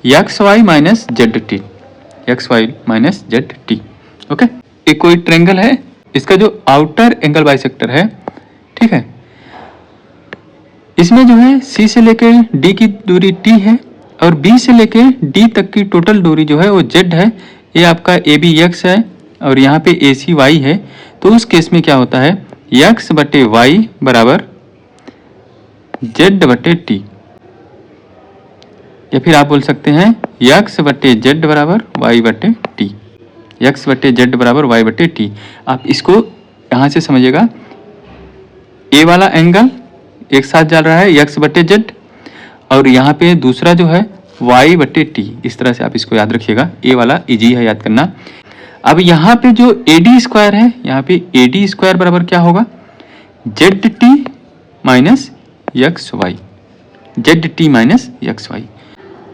XY minus ZT, XY minus ZT। Okay, एक कोई ट्रायंगल है, इसका जो आउटर एंगल बाइसेक्टर है, ठीक है, इसमें जो है C से लेके D की दूरी T है और B से लेके D तक की टोटल दूरी जो है वो Z है। ये आपका AB x है और यहाँ पे AC y है, तो उस केस में क्या होता है, x बटे y बराबर z बटे t, या फिर आप बोल सकते हैं x बटे z बराबर y बटे t, x बटे z बराबर y बटे t। आप इसको यहाँ से समझिएगा, a वाला एंगल एक साथ चल रहा है x बटे z, और यहाँ पे दूसरा जो है y बटे t, इस तरह से आप इसको याद रखिएगा, a वाला इजी है याद करना। अब यहाँ पे जो AD स्क्वायर है, यहाँ पे AD स्क्वायर बराबर क्या होगा, ZT minus XY, ZT minus XY।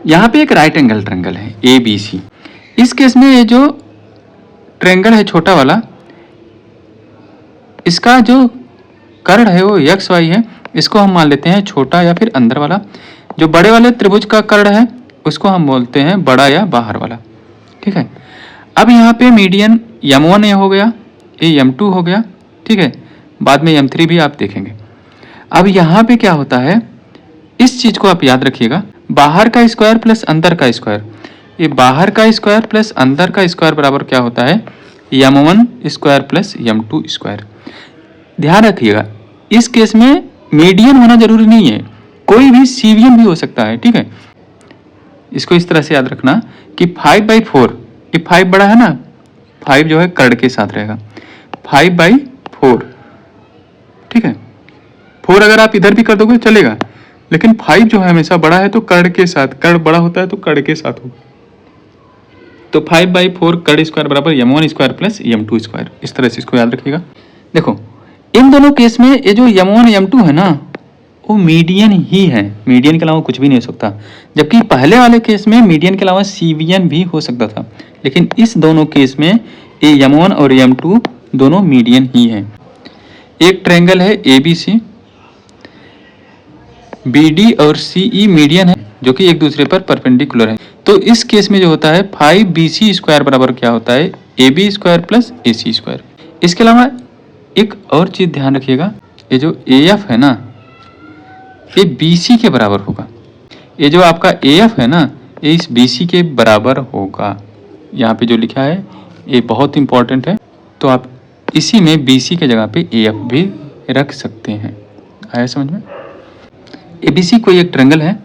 यहाँ पे एक राइट एंगल ट्रायंगल है ABC। इस केस में ये जो ट्रायंगल है छोटा वाला, इसका जो कर्ण है वो XY है, इसको हम मान लेते हैं छोटा या फिर अंदर वाला। जो बड़े वाले त्रिभुज का कर्ण है उसको हम बोलते हैं बड़ा या बाहर वाला, ठीक है। अब यहाँ पे मीडियन M1 ये हो गया, ये M2 हो गया, ठीक है, बाद में M3 भी आप देखेंगे। अब यहाँ पे क्या होता है, इस चीज को आप याद रखिएगा, बाहर का स्क्वायर प्लस अंदर का स्क्वायर, ये बाहर का स्क्वायर प्लस अंदर का स्क्वायर बराबर क्या होता है, M1 square plus M2 square. ध्यान रखिएगा, इस केस में मीडियन होना जरूरी नहीं है, कोई भी सीवियन भी हो सकता है, ठीक है। इसको इस तरह से याद रखना कि 5/4, ये 5 बड़ा है ना, 5 जो है कर्ण के साथ रहेगा, 5/4, ठीक है। 4 अगर आप इधर भी कर दोगे चलेगा, लेकिन 5 जो है हमेशा बड़ा है तो कर्ण के साथ, कर्ण बड़ा होता है तो कर्ण के साथ होगा। तो 5/4 कर्ण स्क्वायर बराबर m1 square plus m2 square, इस तरह से इसको याद रखिएगा। देखो इन दोनों केस में ये जो m1 m2 है ना वो मीडियन ही है, मीडियन के अलावा कुछ भी नहीं हो सकता। जबकि पहले वाले केस में मीडियन के अलावा सीवियन भी हो सकता था, लेकिन इस दोनों केस में ये m1 और m2 दोनों मीडियन ही है। एक ट्रायंगल है ABC, BD और CE मीडियन है जो कि एक दूसरे पर परपेंडिकुलर है। तो इस केस में जो होता है 5BC स्क्वायर बराबर क्या होता है AB square plus AC square. इसके अलावा एक और चीज ध्यान रखिएगा, ये जो AF है ना ये BC के बराबर होगा। ये जो आपका AF है ना ये इस BC के बराबर होगा। यहाँ पे जो लिखा है ये बहुत इंपॉर्टेंट है, तो आप इसी में BC के जगह पे AF भी रख सकते हैं। आया समझ में? ABC कोई एक ट्रायंगल है,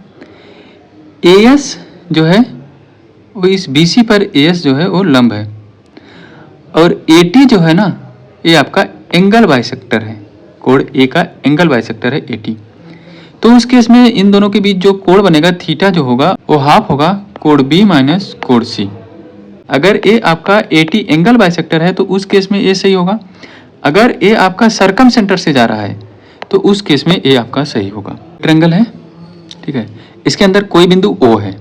AS जो है वो इस BC पर AS जो है वो लंब है, और AT जो है ना ये आपका एंगल बाइसेक्टर है, कोण A का एंगल बाइसेक्टर है AT। तो उस केस में इन दोनों के बीच जो कोण बनेगा थीटा जो होगा वो हाफ होगा कोण B माइनस कोण C। अगर ए आपका AT एंगल बाइसेक्टर है तो उस केस में ए सही होगा। अगर ए आपका सरकम सेंटर से जा रहा है तो उस केस में ए आपका सही होगा। ट्रायंगल है, ठीक है, इसके अंदर कोई बिंदु O है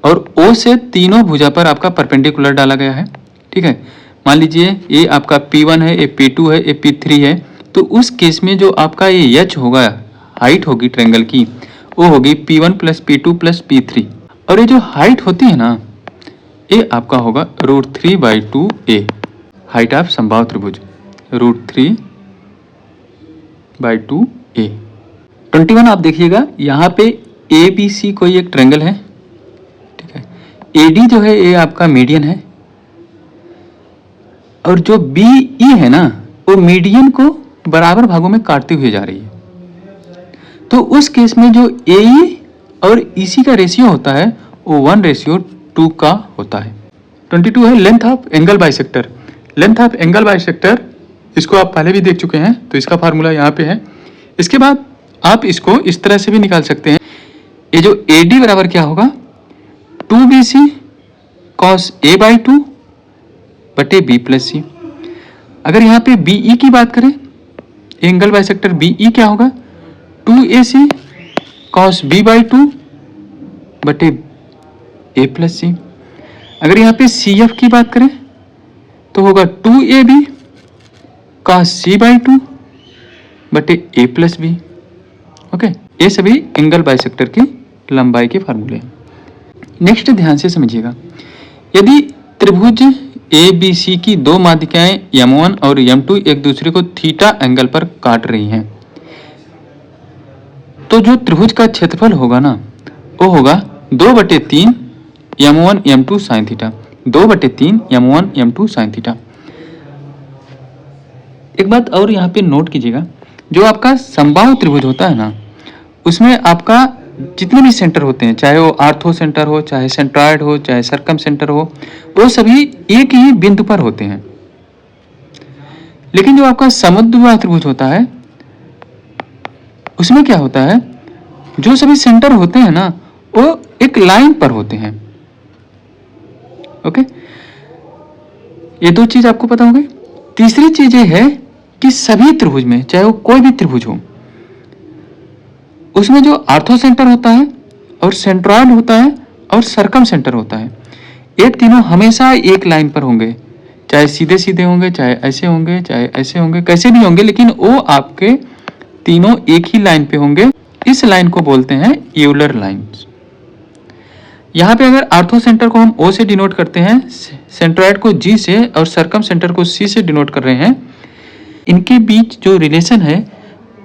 और O से तीनों भुजा पर आपका परपेंडिकुलर डाला गया है, ठीक है। मान लीजिए ये आपका P1 है, ये P2 है, ये P3 है, तो उस केस में जो आपका ये H होगा, हाइट होगी ट्रायंगल की, वो होगी P1 plus P2 plus P3। और ये जो हाइट होती है ना ये आपका होगा √3/2a, हाइट ऑफ समबाहु त्रिभुज √3/2a। 21 आप देखिएगा यहाँ पे ABC कोई एक ट्रायंगल है, ठीक है। AD जो है ये आपका मीडियन है और जो BE है ना वो मीडियन को बराबर भागों में काटती हुई जा रही है। तो उस केस में जो AE और EC का रेशियो होता है वो 1:2 का होता है। 22 है length of angle bisector. Length of angle bisector इसको आप पहले भी देख चुके हैं, तो इसका फार्मूला यहाँ पे है। इसके बाद आप इसको इस तरह से भी निकाल सकते हैं, ये जो AD बराबर क्या होगा 2BC cos A/2 बटे B प्लस C। अगर यहाँ पे BE की बात करें, एंगल बाइसेक्टर BE क्या होगा 2AC cos B/2 बटे A प्लस C। अगर यहाँ पे CF की बात करें तो होगा 2AB cos C/2 बटे A प्लस B। ओके, ये सभी एंगल बाइसेक्टर की लंबाई के फार्मूले हैं। नेक्स्ट ध्यान से समझिएगा, यदि त्रिभुज ABC की दो माध्यिकाएं M1 और M2 एक दूसरे को थीटा एंगल पर काट रही हैं, तो जो त्रिभुज का क्षेत्रफल होगा ना वो होगा 2/3 M1 M2 sin theta, 2/3 M1 M2 sin theta. एक बात और यहाँ पे नोट कीजिएगा, जो आपका समबाहु त्रिभुज होता है ना उसमें आपका जितने भी सेंटर होते हैं, चाहे वो आर्थो सेंटर हो, चाहे सेंट्रॉयड हो, चाहे सरकम सेंटर हो, वो सभी एक ही बिंदु पर होते हैं। लेकिन जो आपका समद्विबाहु त्रिभुज होता है उसमें क्या होता है, जो सभी सेंटर होते हैं ना वो एक लाइन पर होते हैं। ओके, ये दो चीज आपको पता हो गई। तीसरी चीज ये है कि सभी त्रिभुज में, चाहे वो कोई भी त्रिभुज हो, उसमें जो आर्थो सेंटर होता है और सेंट्रॉयड होता है और सरकम सेंटर होता है, ये तीनों हमेशा एक लाइन पर होंगे, चाहे सीधे सीधे होंगे, चाहे ऐसे होंगे, चाहे ऐसे होंगे, कैसे भी होंगे, लेकिन वो आपके तीनों एक ही लाइन पे होंगे। इस लाइन को बोलते हैं यूलर लाइंस। यहाँ पे अगर आर्थो सेंटर को हम O से डिनोट करते हैं, सेंट्रॉयड को G से और सरकम सेंटर को C से डिनोट कर रहे हैं, इनके बीच जो रिलेशन है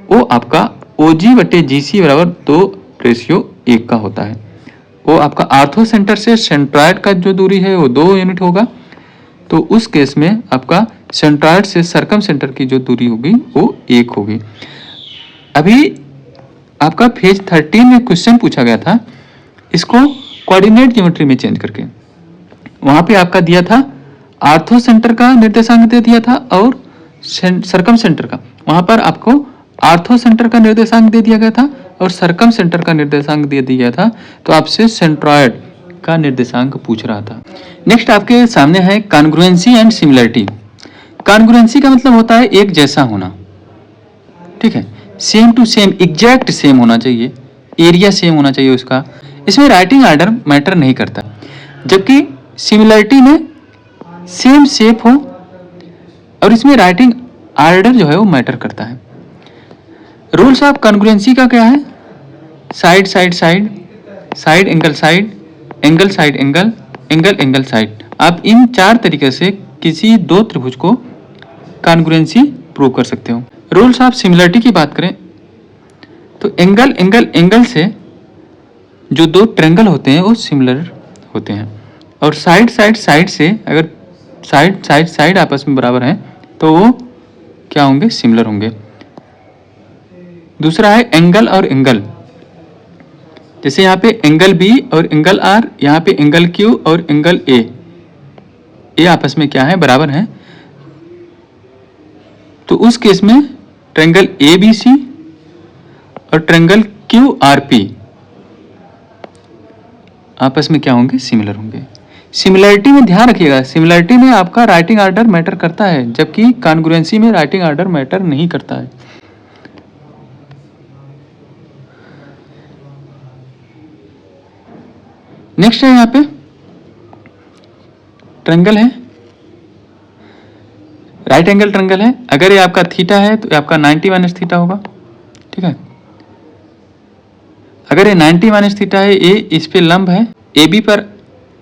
वो आपका OG/GC बराबर 2:1 का होता है। वो आपका आर्थो सेंटर से सेंट्रॉयड का जो दूरी है वो 2 यूनिट होगा, तो उस केस में आपका सेंट्रॉयड से सरकम सेंटर की जो दूरी होगी वो 1 होगी। अभी आपका पेज 13 में क्वेश्चन पूछा गया था, इसको कोऑर्डिनेट ज्योमेट्री में चेंज करके। वहां पे आपका दिया था आर्थो सेंटर का निर्देशांक दे दिया था और सरकम सेंटर का, वहां पर आपको आर्थो सेंटर का निर्देशांक दे दिया गया था और सरकम सेंटर का निर्देशांक दे दिया गया था, तो आपसे सेंट्रॉयड का निर्देशांक पूछ रहा था। नेक्स्ट आपके सामने है कॉन्ग्रुएंसी एंड सिमिलरिटी। कॉन्ग्रुएंसी का मतलब होता है एक जैसा होना, ठीक है, same to same, exact same होना चाहिए, एरिया सेम होना चाहिए उसका। इसमें राइटिंग ऑर्डर मैटर नहीं करता, जबकि सिमिलरिटी में सेम शेप हो और इसमें राइटिंग ऑर्डर जो है वो मैटर करता है। रूल्स ऑफ कॉन्ग्रुएंसी का क्या है? Side side side, side angle side, angle side angle, angle angle side. आप इन 4 तरीके से किसी 2 त्रिभुज को कॉन्ग्रुएंसी प्रूव कर सकते हो। रूल्स ऑफ सिमिलरिटी की बात करें तो एंगल एंगल एंगल से जो 2 ट्रायंगल होते हैं वो सिमिलर होते हैं, और साइड साइड साइड से अगर साइड साइड साइड आपस में बराबर हैं तो वो क्या होंगे? सिमिलर होंगे। दूसरा है एंगल और एंगल, जैसे यहाँ पे एंगल बी और एंगल आर, यहाँ पे एंगल क्यू और एंगल ए, ये आपस में क्या है? बराबर हैं। तो उस केस में ट्रायंगल ए बी सी और ट्रायंगल क्यू आर पी आपस में क्या होंगे? सिमिलर होंगे। सिमिलरिटी में ध्यान रखिएगा, सिमिलरिटी में आपका राइटिंग ऑर्डर मैटर करता है, जबकि कॉन्ग्रुएंसी में राइटिंग ऑर्डर मैटर नहीं करता है। नेक्स्ट है यहाँ पे ट्रायंगल है, राइट एंगल ट्रायंगल है। अगर ये आपका थीटा है तो ये आपका 90 माइनस थीटा होगा, ठीक है। अगर ये 90 माइनस थीटा है, ए इस पे लंब है, ए बी पर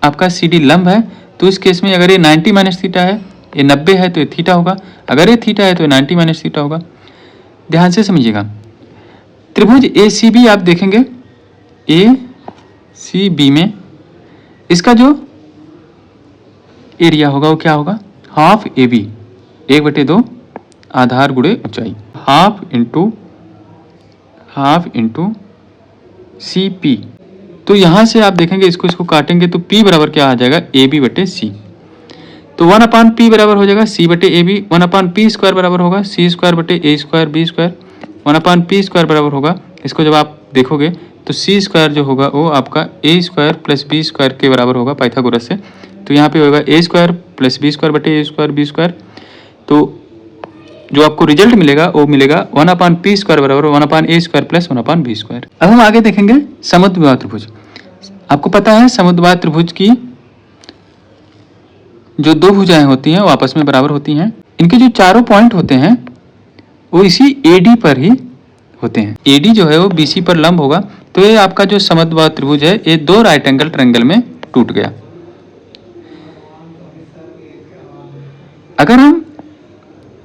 आपका सी डी लंब है, तो इस केस में अगर ये 90 माइनस थीटा है, ये 90 है तो ये थीटा होगा, अगर ये थीटा है तो ये 90 माइनस थीटा होगा। ध्यान से समझिएगा। त्रिभुज ए सी बी आप देखेंगे, ए सी बी में इसका जो एरिया होगा वो क्या होगा? हाफ ए बी, 1/2 आधार गुणे ऊंचाई, हाफ इंटू सी पी। तो यहां से आप देखेंगे इसको काटेंगे तो P बराबर क्या आ जाएगा? ए बी बटे सी। तो 1/P बराबर हो जाएगा C बटे ए बी, 1/P स्क्वायर बराबर होगा C स्क्वायर बटे A square B square, 1/P square बराबर होगा, इसको जब आप देखोगे तो C स्क्वायर जो होगा वो आपका ए स्क्वायर प्लस बी स्क्वायर के बराबर होगा पाइथागोरस से। तो यहाँ पे होगा ए स्क्वायर प्लस बी स्क्वायर बटे ए स्क्वायर बी स्क्वायर। तो जो आपको रिजल्ट मिलेगा वो मिलेगा 1/P स्क्वायर बराबर 1/a square plus 1/b square. अब हम आगे देखेंगे समुद्रबाहु त्रिभुज। आपको पता है समुद्रबाहु त्रिभुज की जो 2 भुजाएं होती हैं वो आपस में बराबर होती हैं। इनके जो चारों पॉइंट होते हैं वो इसी AD पर ही होते हैं। AD जो है वो BC पर लंब होगा, तो ये आपका जो समद्विबाहु त्रिभुज है ये 2 राइट एंगल ट्रायंगल में टूट गया। अगर हम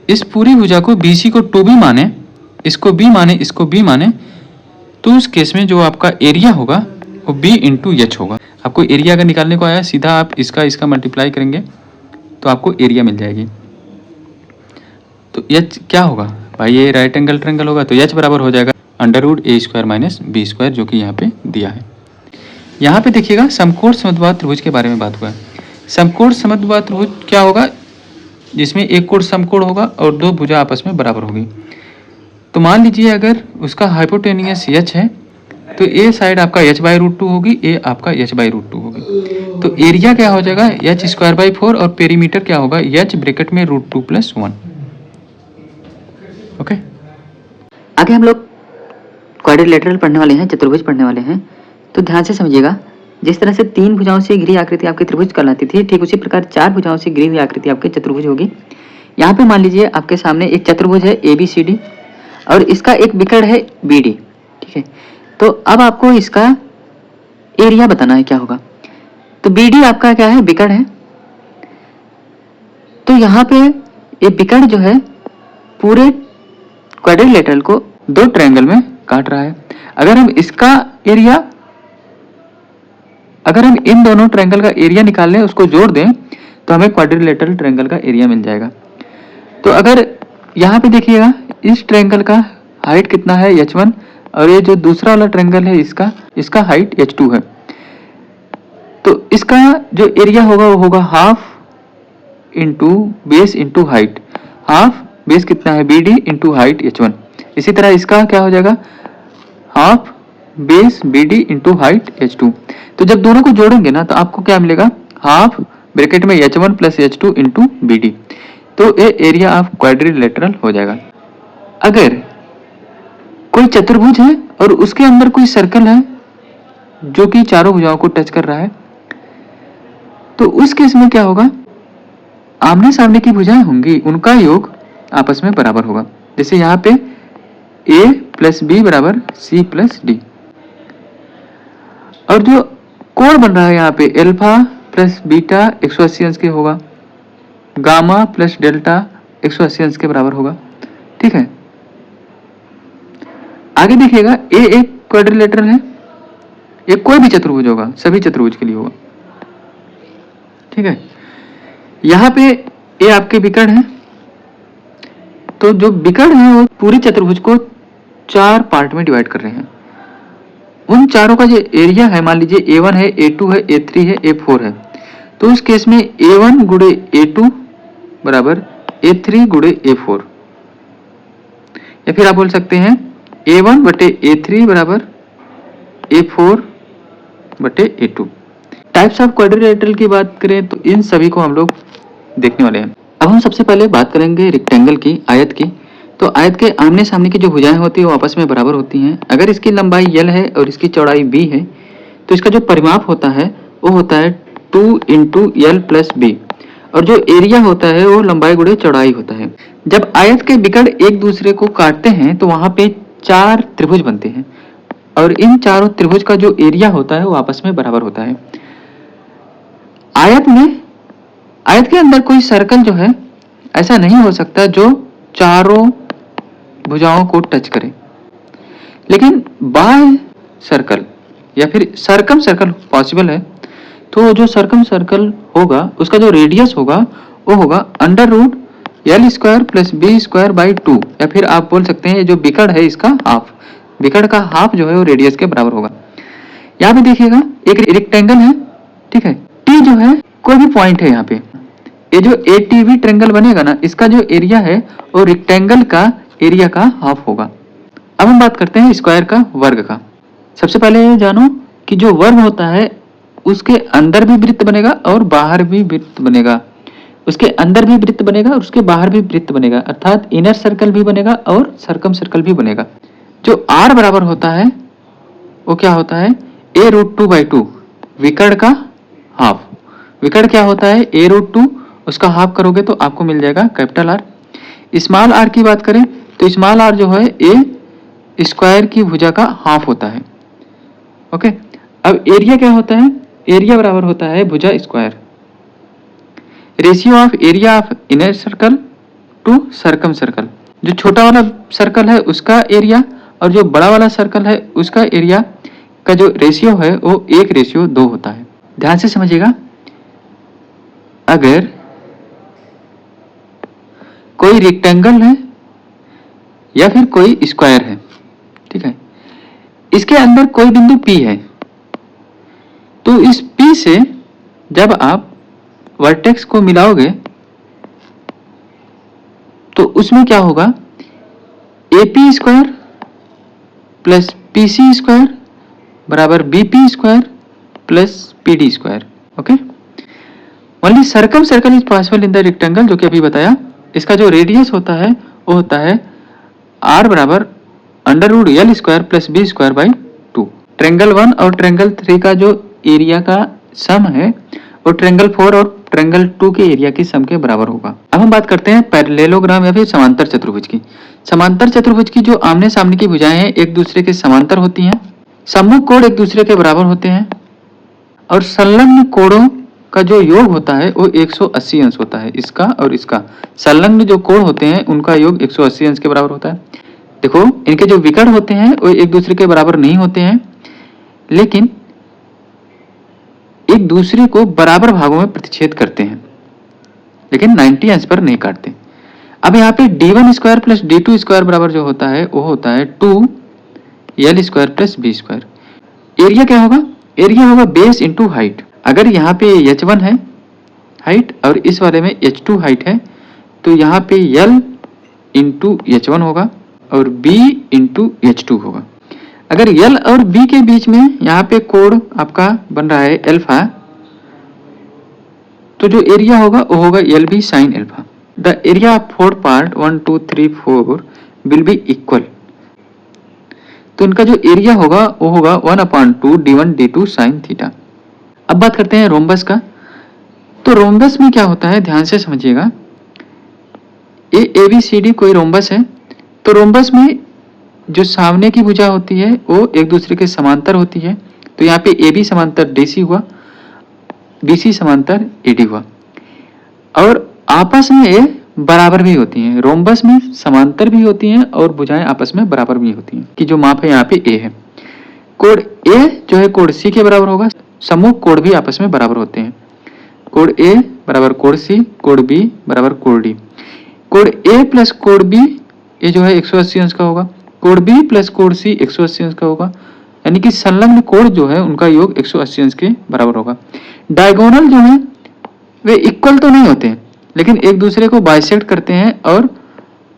इस पूरी भुजा को BC को 2B माने, इसको B माने, इसको B माने, तो उस केस में जो आपका एरिया होगा वो B इंटू H होगा। आपको एरिया अगर निकालने को आया, सीधा आप इसका मल्टीप्लाई करेंगे तो आपको एरिया मिल जाएगी। तो H क्या होगा भाई? ये राइट एंगल ट्रायंगल होगा, तो H बराबर हो जाएगा √a square minus B square, जो कि यहाँ पे दिया है। यहाँ पे देखिएगा समकोण समद्विबाहु त्रिभुज के बारे में बात हुआ है। समकोण समद्विबाहु त्रिभुज क्या होगा? जिसमें एक कोण समकोण होगा और 2 भुजा आपस में बराबर होगी। तो मान लीजिए अगर उसका हाइपोटेनियस H है तो ए साइड आपका h/√2 होगी, ए आपका h/√2 होगी। तो एरिया क्या हो जाएगा? h स्क्वायर बाई 4 और पेरीमीटर क्या होगा? h ब्रैकेट में √2 + 1। ओके, आगे हम लोग क्वाड्रिलेटरल पढ़ने वाले हैं, चतुर्भुज पढ़ने वाले हैं। तो ध्यान से समझिएगा, जिस तरह से 3 भुजाओं से घिरी आकृति आपकी त्रिभुज कहलाती थी, ठीक उसी प्रकार 4 भुजाओं से घिरी हुई आकृति आपके चतुर्भुज होगी। यहाँ पे मान लीजिए आपके सामने एक चतुर्भुज है ABCD और इसका एक विकर्ण है BD, ठीक है। तो अब आपको इसका एरिया बताना है क्या होगा। तो BD आपका क्या है? विकर्ण है। तो यहाँ पे ये विकर्ण जो है पूरे क्वाड्रिलेटरल को 2 ट्रायंगल में काट रहा है। अगर हम इसका एरिया, अगर हम इन दोनों ट्रायंगल का एरिया निकाल लें, उसको जोड़ दें, तो हमें क्वाड्रिलेटरल ट्रायंगल का एरिया मिल जाएगा। तो अगर यहाँ पे देखिएगा इस ट्रायंगल का हाइट कितना है? H1, और ये जो दूसरा वाला ट्रायंगल है इसका हाइट H2 है। तो इसका जो एरिया होगा वो होगा half into base into height. Half base कितना है? BD into height H1। इसी तरह इसका क्या हो जाएगा? Half base BD into height H2। तो जब दोनों को जोड़ेंगे ना तो आपको क्या मिलेगा, हाफ ब्रैकेट में H1 plus H2 into BD। तो ये एरिया ऑफ क्वाड्रिलेटरल हो जाएगा। अगर कोई चतुर्भुज है और उसके अंदर कोई सर्कल है जो कि चारों भुजाओं को टच कर रहा है, तो उस केस में क्या होगा, आमने सामने की भुजाएं होंगी, उनका योग आपस में बराबर होगा। जैसे यहाँ पे A प्लस बी बराबर C प्लस डी, और जो कोण बन रहा है यहाँ पे अल्फा प्लस बीटा 180 अंश के होगा, गामा प्लस डेल्टा 180 अंश के बराबर होगा। ठीक है, आगे देखिएगा A एक क्वाड्रिलेटरल है, ये कोई भी चतुर्भुज होगा, सभी चतुर्भुज के लिए होगा। ठीक है, यहाँ पे ये आपके विकर्ण है, तो जो विकर्ण है वो पूरे चतुर्भुज को 4 पार्ट में डिवाइड कर रहे हैं। उन चारों का जो एरिया है, मान लीजिए A1 है, A2 है, A3 है, A4 है, तो उस केस में A1 गुणे A2 बराबर A3 गुणे A4, या फिर आप बोल सकते हैं A1 बटे A3 बराबर A4 बटे A2। टाइप्स ऑफ क्वाड्रिलेटरल की बात करें तो इन सभी को हम लोग देखने वाले हैं। अब हम सबसे पहले बात करेंगे रेक्टेंगल की, आयत की। तो आयत के आमने सामने की जो भुजाएं होती है वो आपस में बराबर होती हैं। अगर इसकी लंबाई L है और इसकी चौड़ाई B है तो इसका जो परिमाप होता है वो होता है 2 इंटू L प्लस B, और जो एरिया होता है वो लंबाई गुणे चौड़ाई होता है। जब आयत के विकर्ण एक दूसरे को काटते हैं तो वहां पे 4 त्रिभुज बनते हैं, और इन चारों त्रिभुज का जो एरिया होता है वो आपस में बराबर होता है। आयत के अंदर कोई सर्कल जो है ऐसा नहीं हो सकता जो चारों भुजाओं को टच करे, लेकिन बाह्य सर्कल या फिर सर्कम सर्कल पॉसिबल है। तो जो सर्कम सर्कल होगा उसका जो रेडियस होगा वो होगा under root L square plus B square by 2, या फिर आप बोल सकते हैं जो विकर्ण है इसका हाफ, विकर्ण का हाफ जो है वो रेडियस के बराबर होगा। यहाँ पे देखिएगा एक रेक्टेंगल है, ठीक है, T जो है कोई भी पॉइंट है, यहाँ पे ये जो ATV ट्रायंगल बनेगा ना, इसका जो एरिया है वो रेक्टेंगल का एरिया का हाफ होगा। अब हम बात करते हैं स्क्वायर का, वर्ग का। सबसे पहले ये जानो कि जो वर्ग होता है उसके अंदर भी वृत्त बनेगा और बाहर भी वृत्त बनेगा, उसके अंदर भी वृत्त बनेगा और उसके बाहर भी वृत्त बनेगा, अर्थात इनर सर्कल भी बनेगा और सर्कम सर्कल भी बनेगा। जो R बराबर होता है वो क्या होता है, A√2/2, विकर्ण का हाफ। विकर्ण क्या होता है, A√2, उसका हाफ करोगे तो आपको मिल जाएगा कैपिटल R। स्मॉल r की बात करें तो स्मॉल r जो है A स्क्वायर की भुजा का हाफ होता है। ओके, अब एरिया क्या होता है, एरिया बराबर होता है भुजा square, ratio of area of inner circle to circumcircle. जो छोटा वाला सर्कल है उसका एरिया और जो बड़ा वाला सर्कल है उसका एरिया का जो रेशियो है वो 1:2 होता है। ध्यान से समझिएगा, अगर कोई रेक्टेंगल है या फिर कोई स्क्वायर है, ठीक है, इसके अंदर कोई बिंदु P है, तो इस P से जब आप वर्टेक्स को मिलाओगे तो उसमें क्या होगा, AP square plus PC square बराबर BP square plus PD square. Okay, only circum circle is possible in the rectangle, जो कि अभी बताया। इसका जो रेडियस होता है वो होता है R बराबर under root L square plus B square by 2। Triangle 1 और ट्रायंगल 3 का जो एरिया का सम है वो ट्रायंगल 4 और ट्रायंगल 2 के एरिया की सम के बराबर होगा। अब हम बात करते हैं पैरेललोग्राम या फिर समांतर चतुर्भुज की। समांतर चतुर्भुज की जो आमने सामने की भुजाएं हैं एक दूसरे के समांतर होती हैं, सम्मुख कोण एक दूसरे के बराबर होते हैं, और संलग्न कोणों का जो योग होता है वो 180 अंश होता है। इसका और इसका संलग्न जो कोण होते हैं उनका योग 180 अंश के बराबर होता है। देखो, इनके जो विकर्ण होते हैं वो एक दूसरे के बराबर नहीं होते हैं, लेकिन एक दूसरे को बराबर भागों में प्रतिच्छेद करते हैं, लेकिन 90 अंश पर नहीं काटते। अब यहाँ पे D1 square plus D2 square बराबर जो होता है वो होता है 2L square plus B square. Area क्या होगा, एरिया होगा बेस इंटू हाइट। अगर यहाँ पे H1 है हाइट और इस वाले में H2 हाइट है तो यहाँ पे L इंटू H1 होगा और B इंटू H2 होगा। अगर L और B के बीच में यहाँ पे कोण आपका बन रहा है अल्फा, तो जो एरिया होगा वो होगा LB sine alpha. The area of 4 part 1 2 3 4 will be equal. तो इनका जो एरिया होगा वो होगा 1/2 d1 d2 साइन थीटा। अब बात करते हैं रोम्बस का। तो रोम्बस में क्या होता है, ध्यान से समझिएगा। ABCD कोई रोम्बस है, तो रोम्बस में जो सामने की भुजा होती है वो एक दूसरे के समांतर होती है। तो यहाँ पे AB समांतर DC हुआ, DC समांतर AD हुआ, और आपस में ये बराबर भी होती हैं। रोम्बस में समांतर भी होती हैं और भुजाएं आपस में बराबर भी होती हैं, कि जो माप है यहाँ पे A है। कोण A जो है कोण C के बराबर होगा। समूह कोण भी आपस में बराबर होते हैं। कोण A बराबर कोण C, कोण B बराबर कोण D। कोण A प्लस कोण B ये जो है 180 अंश का होगा। कोण B प्लस कोण C 180 अंश का होगा, यानी कि संलग्न कोण जो है उनका योग 180 अंश के बराबर होगा। डायगोनल जो है वे इक्वल तो नहीं होते, लेकिन एक दूसरे को बाइसेक्ट करते हैं और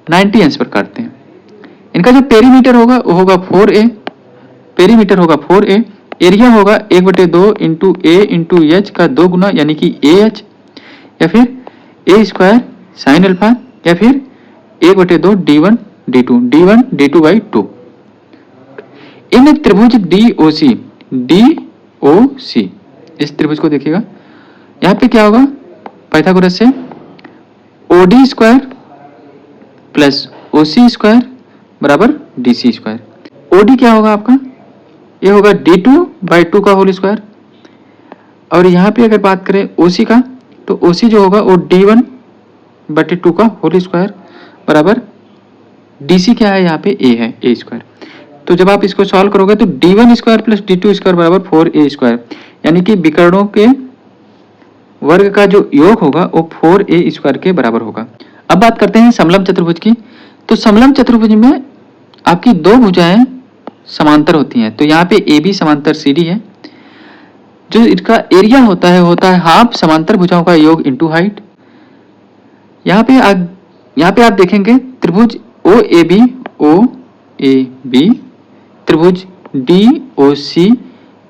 90 अंश पर काटते हैं। इनका जो पेरीमीटर होगा वो होगा 4a, पेरीमीटर होगा 4a। एरिया होगा 1/2 इंटू A इंटू H का 2 गुना, यानी कि AH, या फिर A स्क्वायर साइन अल्फा, या फिर 1/2 d1 d2 बाई 2। इन त्रिभुज DOC, इस त्रिभुज को देखिएगा। यहाँ पे क्या होगा, पाइथागोरस से OD square plus OC square बराबर DC स्क्वायर। OD क्या होगा आपका, ये होगा d2 बाई 2 का होल स्क्वायर। और यहाँ पे अगर बात करें OC का, तो OC जो होगा वो d1 बटे 2 का होल स्क्वायर बराबर DC क्या है, यहाँ पे A है, A स्क्वायर। तो जब आप इसको सॉल्व करोगे तो d1 square plus d2 square बराबर 4a स्क्वायर, यानी कि विकर्णों के वर्ग का जो योग होगा वो 4a स्क्वायर के बराबर होगा। अब बात करते हैं समलंब चतुर्भुज की। तो समलंब चतुर्भुज में आपकी दो भुजाएं समांतर होती हैं। तो यहाँ पे AB समांतर CD है। जो इसका एरिया होता है हाफ समांतर भुजाओं का योग इंटू हाइट। यहाँ पे आप देखेंगे त्रिभुज OAB त्रिभुज DOC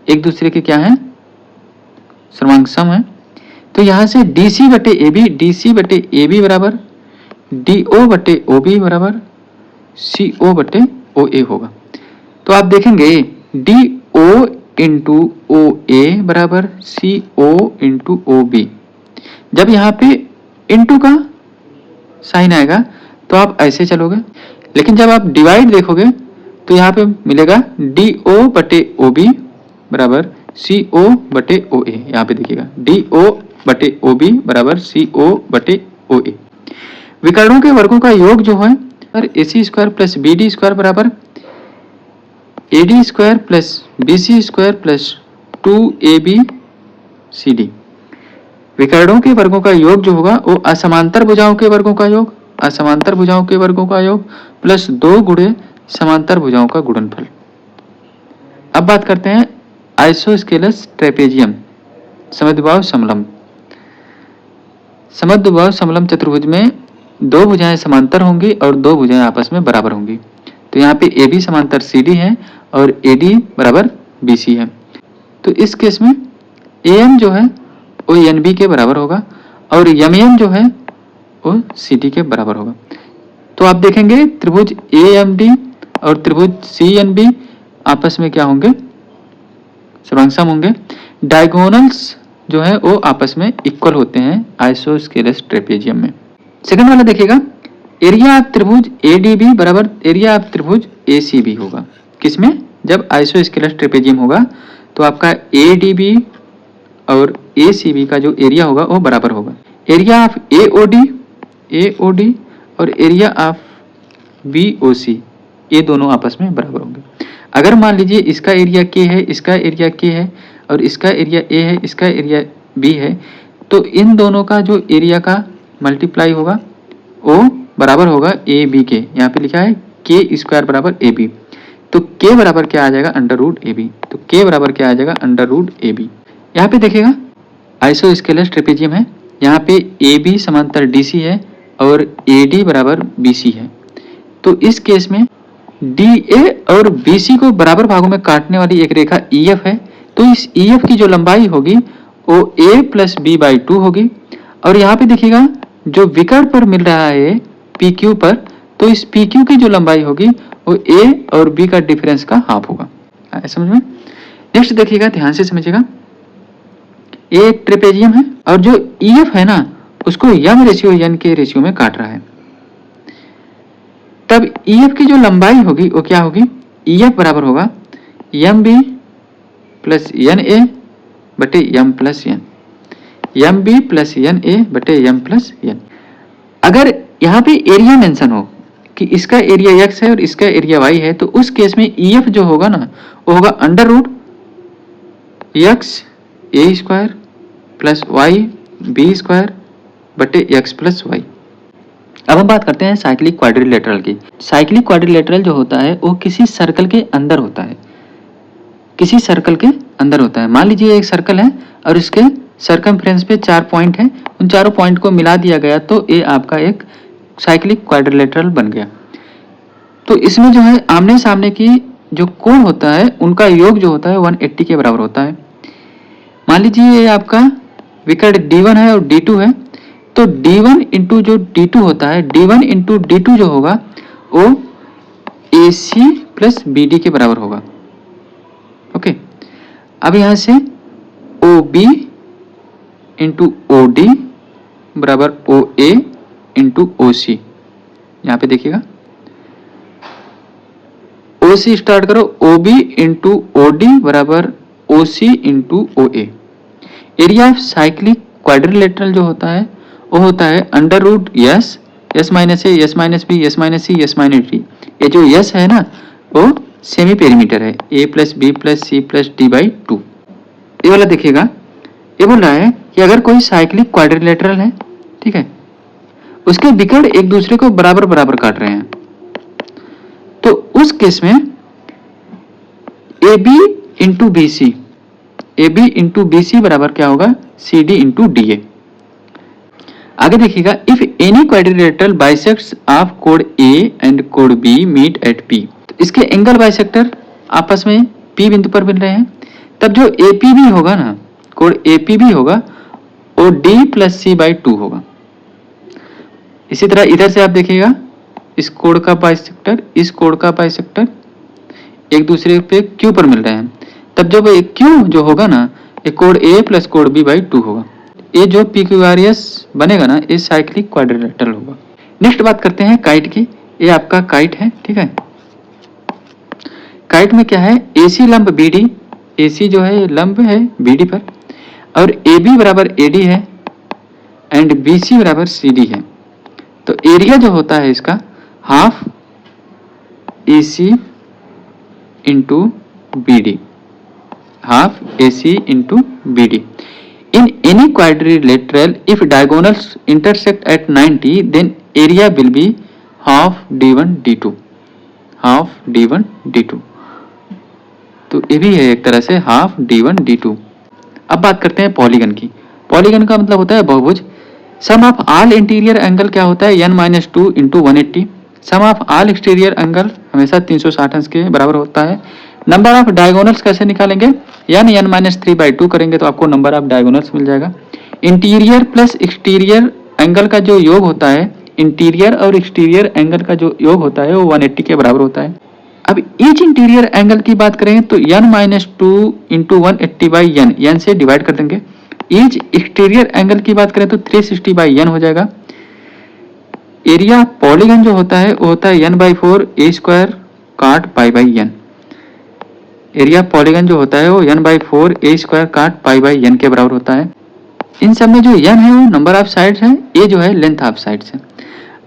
एक दूसरे के क्या है, सर्वांग सम है। तो यहाँ से DC बटे AB बराबर DO बटे OB बराबर CO बटे OA होगा। तो आप देखेंगे DO इंटू OA बराबर CO इंटू OB। जब यहाँ पे इंटू का साइन आएगा तो आप ऐसे चलोगे, लेकिन जब आप डिवाइड देखोगे तो यहाँ पे मिलेगा DO बटे OB बराबर CO बटे OA। यहाँ पे देखिएगा DO बटे OB बराबर CO बटे OA। विकर्णों के वर्गों का योग जो है AC square plus BD square बराबर AD square plus BC square plus 2ABCD। विकर्णों के वर्गों का योग जो होगा वो असमांतर भुजाओं के वर्गों का योग प्लस 2 गुणे समांतर भुजाओं का गुणनफल। अब बात करते हैं आइसोस्केलस ट्रेपेजियम समद्विबाहु समलंब। समद्विबाहु समलंब चतुर्भुज में दो भुजाएं समांतर होंगी और दो भुजाएं आपस में बराबर होंगी। तो यहाँ पे AB समांतर CD है और AD बराबर BC है। तो इस केस में AM जो है वो NB के बराबर होगा और MN जो है वो CD के बराबर होगा। तो आप देखेंगे त्रिभुज AMD और त्रिभुज CNB आपस में क्या होंगे, सर्वांग सम होंगे। डायगोनल्स जो है वो आपस में इक्वल होते हैं आइसोस्केलस ट्रेपेजियम में। सेकंड वाला देखिएगा, एरिया ऑफ त्रिभुज ADB बराबर एरिया ऑफ त्रिभुज ACB होगा। किसमें, जब आइसोस्केलस ट्रेपेजियम होगा तो आपका ADB और ACB का जो एरिया होगा वो बराबर होगा। एरिया ऑफ AOD और एरिया ऑफ BOC ये दोनों आपस में बराबर होंगे। अगर मान लीजिए इसका एरिया K है, इसका एरिया K है और इसका एरिया A है, इसका एरिया B है, तो इन दोनों का जो एरिया का मल्टीप्लाई होगा वो बराबर होगा AB के। यहाँ पे लिखा है K स्क्वायर बराबर AB। तो K बराबर क्या आ जाएगा, अंडर रूट AB। तो K बराबर क्या आ जाएगा, अंडर रूट AB। यहाँ पे देखिएगा आइसोस्केलस ट्रेपेजियम है। यहाँ पे AB समांतर DC है और AD बराबर BC है। तो इस केस में DA और BC को बराबर भागों में काटने वाली एक रेखा EF है, तो इस EF की जो लंबाई होगी वो A प्लस B बाई 2 होगी। और यहाँ पे देखिएगा जो विकर्ण पर मिल रहा है PQ पर, तो इस PQ की जो लंबाई होगी वो A और B का डिफरेंस का हाफ होगा। आया समझ में? नेक्स्ट देखिएगा, ध्यान से समझिएगा। ये एक ट्रेपेजियम है और जो EF है ना उसको m रेशियो n के रेशियो में काट रहा है। तब EF की जो लंबाई होगी वो क्या होगी? EF बराबर होगा mb प्लस na बटे m plus n, mb plus na बटे m प्लस n। अगर यहाँ पे एरिया मेंशन हो कि इसका एरिया x है और इसका एरिया y है, तो उस केस में EF जो होगा ना वो होगा under root x a square plus y b square बटे x प्लस वाई। अब हम बात करते हैं साइक्लिक क्वाड्रिलेटरल की। साइक्लिक क्वाड्रिलेटरल जो होता है वो किसी सर्कल के अंदर होता है, किसी सर्कल के अंदर होता है। मान लीजिए एक सर्कल है और इसके सर्कमफ्रेंस पे 4 पॉइंट हैं, उन चारों पॉइंट को मिला दिया गया तो ये आपका एक साइक्लिक क्वाड्रिलेटरल बन गया। तो इसमें जो है आमने सामने की जो कोण होता है उनका योग जो होता है 180 के बराबर होता है। मान लीजिए ये आपका विकर्ण D1 है और D2 है, तो D1 इंटू जो D2 होता है, D1 इंटू D2 जो होगा वो AC प्लस BD के बराबर होगा। ओके, अब यहाँ से OB इंटू OD बराबर OA इंटू OC। यहाँ पे देखिएगा OC स्टार्ट करो, OB इंटू OD बराबर OC into OA। Area of cyclic quadrilateral जो होता है वो होता है under root S, S minus A, S minus B, S minus C, S minus D. ये जो यस है ना वो सेमी पेरीमीटर है, A plus B plus C plus D by 2। ये वाला देखिएगा, ये बोल रहा है कि अगर कोई साइक्लिक क्वाड्रिलेटरल है, ठीक है, उसके विकर्ण एक दूसरे को बराबर बराबर काट रहे हैं, तो उस केस में A B into B C, A B into B C बराबर क्या होगा? C D into D A. आगे देखिएगा, if any quadrilateral bisects of code A and code B meet at P, तो इसके एंगल बाइसेक्टर आपस में पी बिंदु पर मिल रहे हैं, तब जो एपी भी होगा ना, कोड एपी भी होगा वो डी प्लस सी बाई 2 होगा। इसी तरह इधर से आप देखिएगा, इस कोड का बाइसेक्टर, इस कोड का बाइसेक्टर एक दूसरे पे क्यू पर मिल रहे हैं, तब जब क्यू जो होगा ना ये code A plus code B by 2 होगा। ये जो पीक्यूआरएस बनेगा ना ये साइक्लिक क्वाड्रिलेटरल होगा। नेक्स्ट बात करते हैं काइट की। ये आपका काइट है, ठीक है। काइट में क्या है? AC लंब BD, AC जो है लंब है BD पर, और AB बराबर AD है एंड BC बराबर CD है। तो एरिया जो होता है इसका half AC into BD, half AC into BD। In any quadrilateral, if diagonals intersect at 90, then area will be half D1 D2, half D1 D2। तो ये भी है एक तरह से हाफ D1 D2। अब बात करते हैं पॉलीगन की। पॉलीगन का मतलब होता है बहुभुज। Sum of all interior angle क्या होता है? n-2 into 180। Sum of all exterior angle हमेशा 360 अंश के बराबर होता है। नंबर ऑफ डायगोनल्स कैसे निकालेंगे? n-3 बाई 2 करेंगे तो आपको नंबर ऑफ डायगोनल्स मिल जाएगा। इंटीरियर प्लस एक्सटीरियर एंगल का जो योग होता है, इंटीरियर और एक्सटीरियर एंगल का जो योग होता है वो 180 के बराबर होता है। अब ईच इंटीरियर एंगल की बात करें तो n-2 इंटू 180 बाई n से डिवाइड कर देंगे। ईच एक्सटीरियर एंगल की बात करें तो 360 बाई n हो जाएगा। एरिया पॉलीगन जो होता है वो होता है n/4 a स्क्वायर काट pi by n। Area polygon जो होता है वो n/4 a स्क्वायर काट पाई बाई n के बराबर होता है। इन सब में जो n है वो नंबर ऑफ साइड्स है, a जो है लेंथ ऑफ साइड्स है।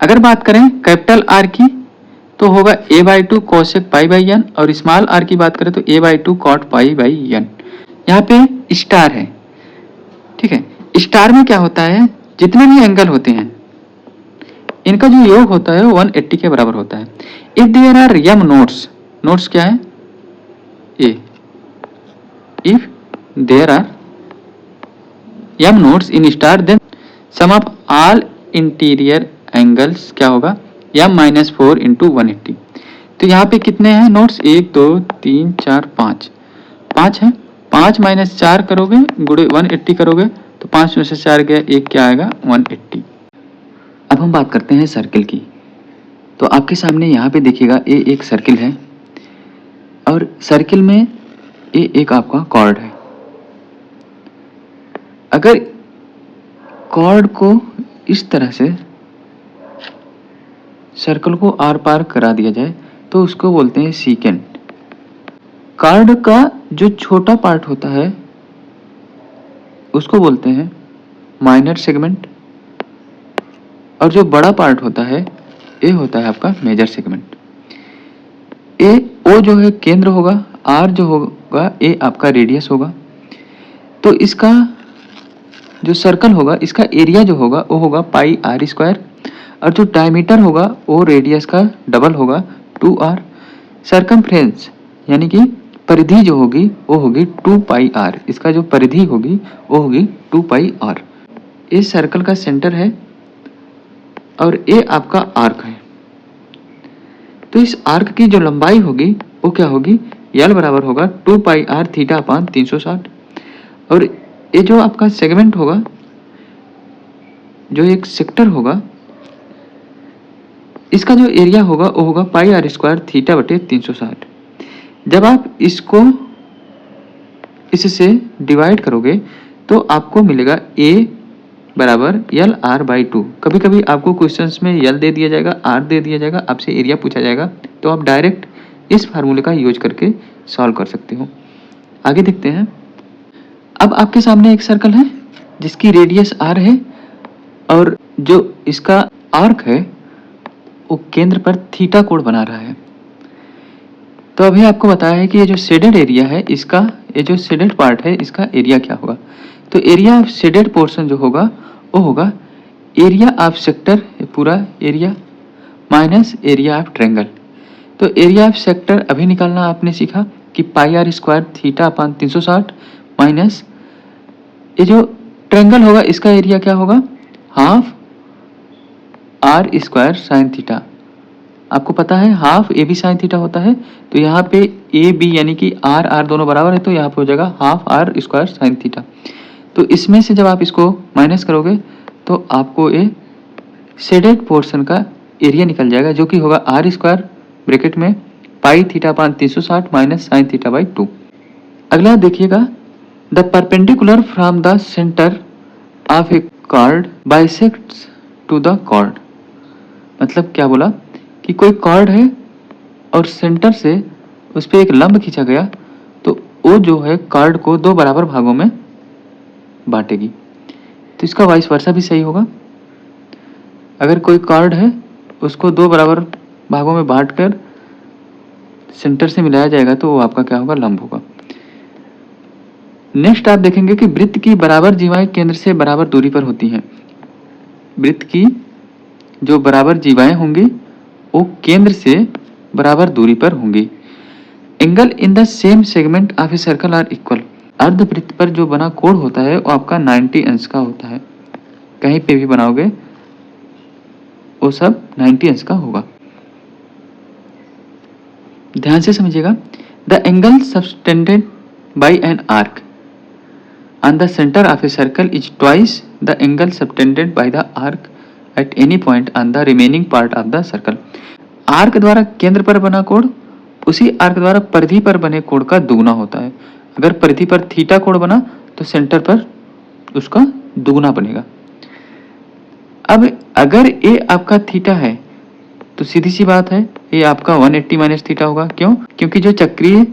अगर बात करें कैपिटल R की तो होगा a/2 cosec pi by n, और स्मॉल r की बात करें तो a/2 cot pi by n। यहाँ पे स्टार है, ठीक है। स्टार में क्या होता है? जितने भी एंगल होते हैं इनका जो योग होता है वो 180 के बराबर होता है। If there are m nodes, nodes क्या है? A, if there are m nodes in star then sum of all interior angles क्या होगा? m-4 into 180। तो यहाँ पे कितने हैं नोट्स, 1 2 3 4 5, 5 है। 5 माइनस 4 करोगे गुणे 180 करोगे तो 5 में से 4 गया, 1 क्या आएगा 180। अब हम बात करते हैं सर्किल की। तो आपके सामने यहाँ पे देखिएगा ये एक सर्किल है और सर्किल में ये एक आपका कॉर्ड है। अगर कॉर्ड को इस तरह से सर्कल को आर पार करा दिया जाए तो उसको बोलते हैं सीकेंट। कार्ड का जो छोटा पार्ट होता है उसको बोलते हैं माइनर सेगमेंट और जो बड़ा पार्ट होता है ये होता है आपका मेजर सेगमेंट। ए ओ जो है केंद्र होगा, आर जो होगा ये आपका रेडियस होगा। तो इसका जो सर्कल होगा इसका एरिया जो होगा वो होगा पाई आर स्क्वायर और जो डायमीटर होगा वो रेडियस का डबल होगा 2r। सर्कमफ्रेंस यानी कि परिधि जो होगी वो होगी 2 पाई आर। इसका जो परिधि होगी वो होगी 2 पाई आर। ये सर्कल का सेंटर है और ये आपका आर्क है। तो इस आर्क की जो लंबाई होगी वो क्या होगी, यल बराबर होगा 2 पाई आर थीटा अपान 360। और ये जो आपका सेगमेंट होगा, जो एक सेक्टर होगा, इसका जो एरिया होगा वो होगा पाई आर स्क्वायर थीटा बटे 360। जब आप इसको इससे डिवाइड करोगे तो आपको मिलेगा a बराबर यल आर बाई 2। कभी कभी आपको क्वेश्चंस में यल दे दिया जाएगा, आर दे दिया जाएगा, आपसे एरिया पूछा जाएगा तो आप डायरेक्ट इस फार्मूले का यूज करके सॉल्व कर सकते हो। आगे देखते हैं। अब आपके सामने एक सर्कल है जिसकी रेडियस r है और जो इसका आर्क है वो केंद्र पर थीटा कोण बना रहा है। तो अभी आपको बताया है कि ये जो शेडेड एरिया है इसका, ये जो शेडेड पार्ट है इसका एरिया क्या होगा। तो एरिया ऑफ शेडेड पोर्शन जो होगा वो होगा एरिया ऑफ सेक्टर, पूरा area minus area of triangle. तो एरिया ऑफ सेक्टर अभी निकालना आपने सीखा कि pi R square theta upon 360 minus ये जो ट्रायंगल होगा इसका एरिया क्या होगा, half R square sine theta. आपको पता है half A B sine theta होता है। तो यहाँ पे ए बी यानी कि आर आर दोनों बराबर है तो यहाँ पे हो जाएगा half R square sine theta. तो इसमें से जब आप इसको माइनस करोगे तो आपको ये शेडेड पोर्शन का एरिया निकल जाएगा जो कि होगा आर स्क्वायर ब्रैकेट में पाई थीटा पान 360 माइनस साइन थीटा बाई 2। अगला देखिएगा, the perpendicular from the centre of a chord bisects to the chord. मतलब क्या बोला कि कोई कॉर्ड है और सेंटर से उस पर एक लंब खींचा गया तो वो जो है कॉर्ड को दो बराबर भागों में बांटेगी। तो इसका वाइस वर्सा भी सही होगा। अगर कोई कॉर्ड है उसको दो बराबर भागों में बांटकर सेंटर से मिलाया जाएगा तो वो आपका क्या होगा, लंब होगा। नेक्स्ट आप देखेंगे कि वृत्त की बराबर जीवाएं केंद्र से बराबर दूरी पर होती हैं। वृत्त की जो बराबर जीवाएं होंगी वो केंद्र से बराबर दूरी पर होंगी। Angle in the same segment of a circle are equal. अर्धवृत्त पर जो बना कोण होता है वो आपका 90 अंश का होता है। कहीं पे भी बनाओगे वो सब 90 अंश का होगा। ध्यान से समझिएगा। The angle subtended by an arc on the centre of a circle is twice the angle subtended by the arc at any point on the remaining part of the circle. Arc द्वारा केंद्र पर बना कोण उसी आर्क द्वारा परिधि पर बने कोण का दुगुना होता है। अगर परिधि पर थीटा कोण बना तो सेंटर पर उसका दुगुना बनेगा। अब अगर ये आपका थीटा है तो सीधी सी बात है ये आपका 180 माइनस थीटा होगा। क्यों? क्योंकि जो चक्रीय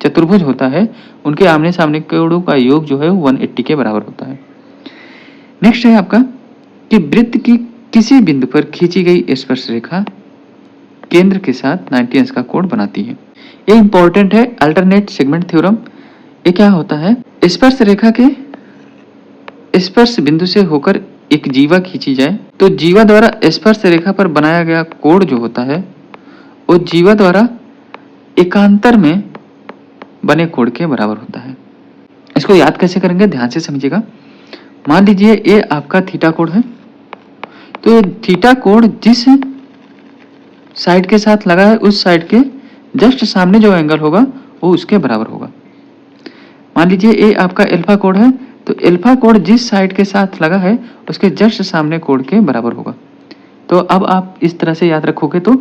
चतुर्भुज होता है उनके आमने सामने कोणों का योग जो है 180 के बराबर होता है। नेक्स्ट है आपका कि वृत्त की किसी बिंदु पर खींची गई स्पर्श रेखा केंद्र के साथ 90 अंश का कोण बनाती है। ये इंपॉर्टेंट है, अल्टरनेट सेगमेंट थ्योरम। ये क्या होता है, स्पर्श रेखा के स्पर्श बिंदु से होकर एक जीवा खींची जाए तो जीवा द्वारा स्पर्श रेखा पर बनाया गया कोण जो होता है वो जीवा द्वारा एकांतर में बने कोण के बराबर होता है। इसको याद कैसे करेंगे, ध्यान से समझिएगा। मान लीजिए ये आपका थीटा कोण है तो ये थीटा कोण जिस साइड के साथ लगा है उस साइड के जस्ट सामने जो एंगल होगा वो उसके बराबर होगा। मान लीजिए ये आपका अल्फा कोण है, तो अल्फा कोण जिस साइड के साथ लगा है उसके जस्ट सामने कोण के बराबर होगा। तो अब आप इस तरह से याद रखोगे तो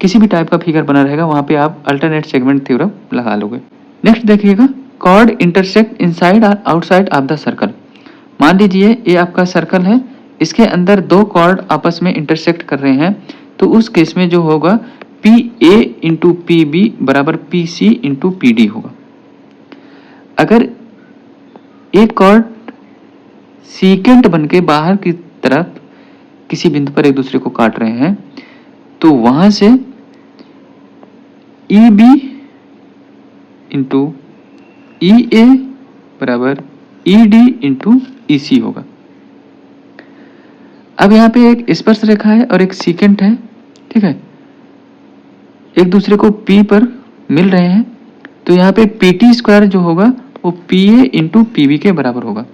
किसी भी टाइप का फिगर बना रहेगा वहां पे आप अल्टरनेट सेगमेंट थ्योरम लगा लोगे। नेक्स्ट देखिएगा, कॉर्ड इंटरसेक्ट इनसाइड और आउटसाइड ऑफ द सर्कल। मान लीजिए ये आपका सर्कल है, इसके अंदर दो कॉर्ड आपस में इंटरसेक्ट कर रहे हैं, तो उस केस में जो होगा P A into P B बराबर P C into P D होगा। अगर एक कॉर्ड सीकेंट बन के बाहर की तरफ किसी बिंदु पर एक दूसरे को काट रहे हैं, तो वहां से ई बी इंटू ई ए बराबर ई डी इंटू ई सी होगा। अब यहाँ पे एक स्पर्श रेखा है और एक सीकेंट है, ठीक है, एक दूसरे को P पर मिल रहे हैं, तो यहाँ पे पी टी स्क्वायर जो होगा वो P A into P B के बराबर होगा।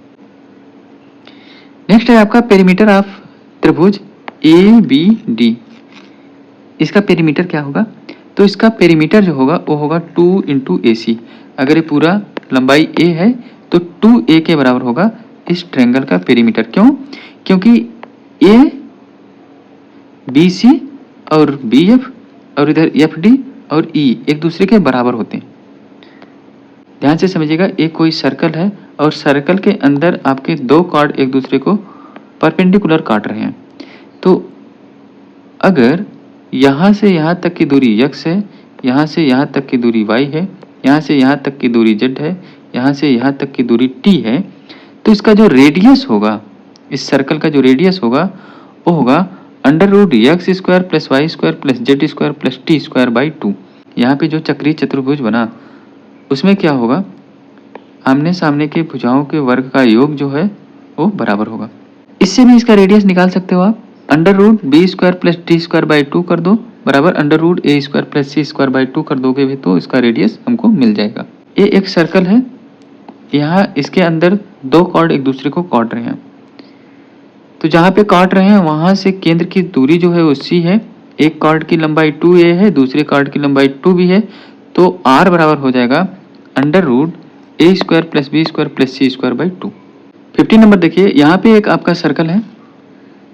नेक्स्ट है आपका पेरीमीटर ऑफ त्रिभुज ए बी डी। इसका पेरीमीटर क्या होगा? तो इसका पेरीमीटर जो होगा वो होगा 2 इंटू ए सी। अगर ये पूरा लंबाई a है तो 2a के बराबर होगा इस ट्रायंगल का पेरीमीटर। क्यों? क्योंकि a बी सी और बी एफ और इधर एफ डी और ई एक दूसरे के बराबर होते हैं। ध्यान से समझिएगा, एक कोई सर्कल है और सर्कल के अंदर आपके दो कॉर्ड एक दूसरे को परपेंडिकुलर काट रहे हैं। तो अगर यहाँ से यहाँ तक की दूरी x है, यहाँ से यहाँ तक की दूरी y है, यहाँ से यहाँ तक की दूरी z है, यहाँ से यहाँ तक की दूरी t है, तो इसका जो रेडियस होगा, इस सर्कल का जो रेडियस होगा वो होगा under root X square plus Y square plus Z square plus T square by 2। यहाँ पे जो चक्रीय चतुर्भुज बना उसमें क्या होगा, आमने सामने के भुजाओं के वर्ग का योग जो है वो बराबर होगा। इससे भी इसका रेडियस निकाल सकते हो आप, under root B square plus T square by 2 कर दो बराबर under root A square plus C square by 2 कर दोगे भी तो इसका रेडियस हमको मिल जाएगा। ये एक सर्कल है, यहाँ इसके अंदर दो कॉर्ड एक दूसरे को काट रहे हैं, तो जहाँ पे काट रहे हैं वहां से केंद्र की दूरी जो है वो सी है, एक कॉर्ड की लंबाई 2a है, दूसरे कॉर्ड की लंबाई 2b है, तो r बराबर हो जाएगा under root A square plus B square plus C square by 2। 15 number देखिए, यहाँ पे एक आपका सर्कल है,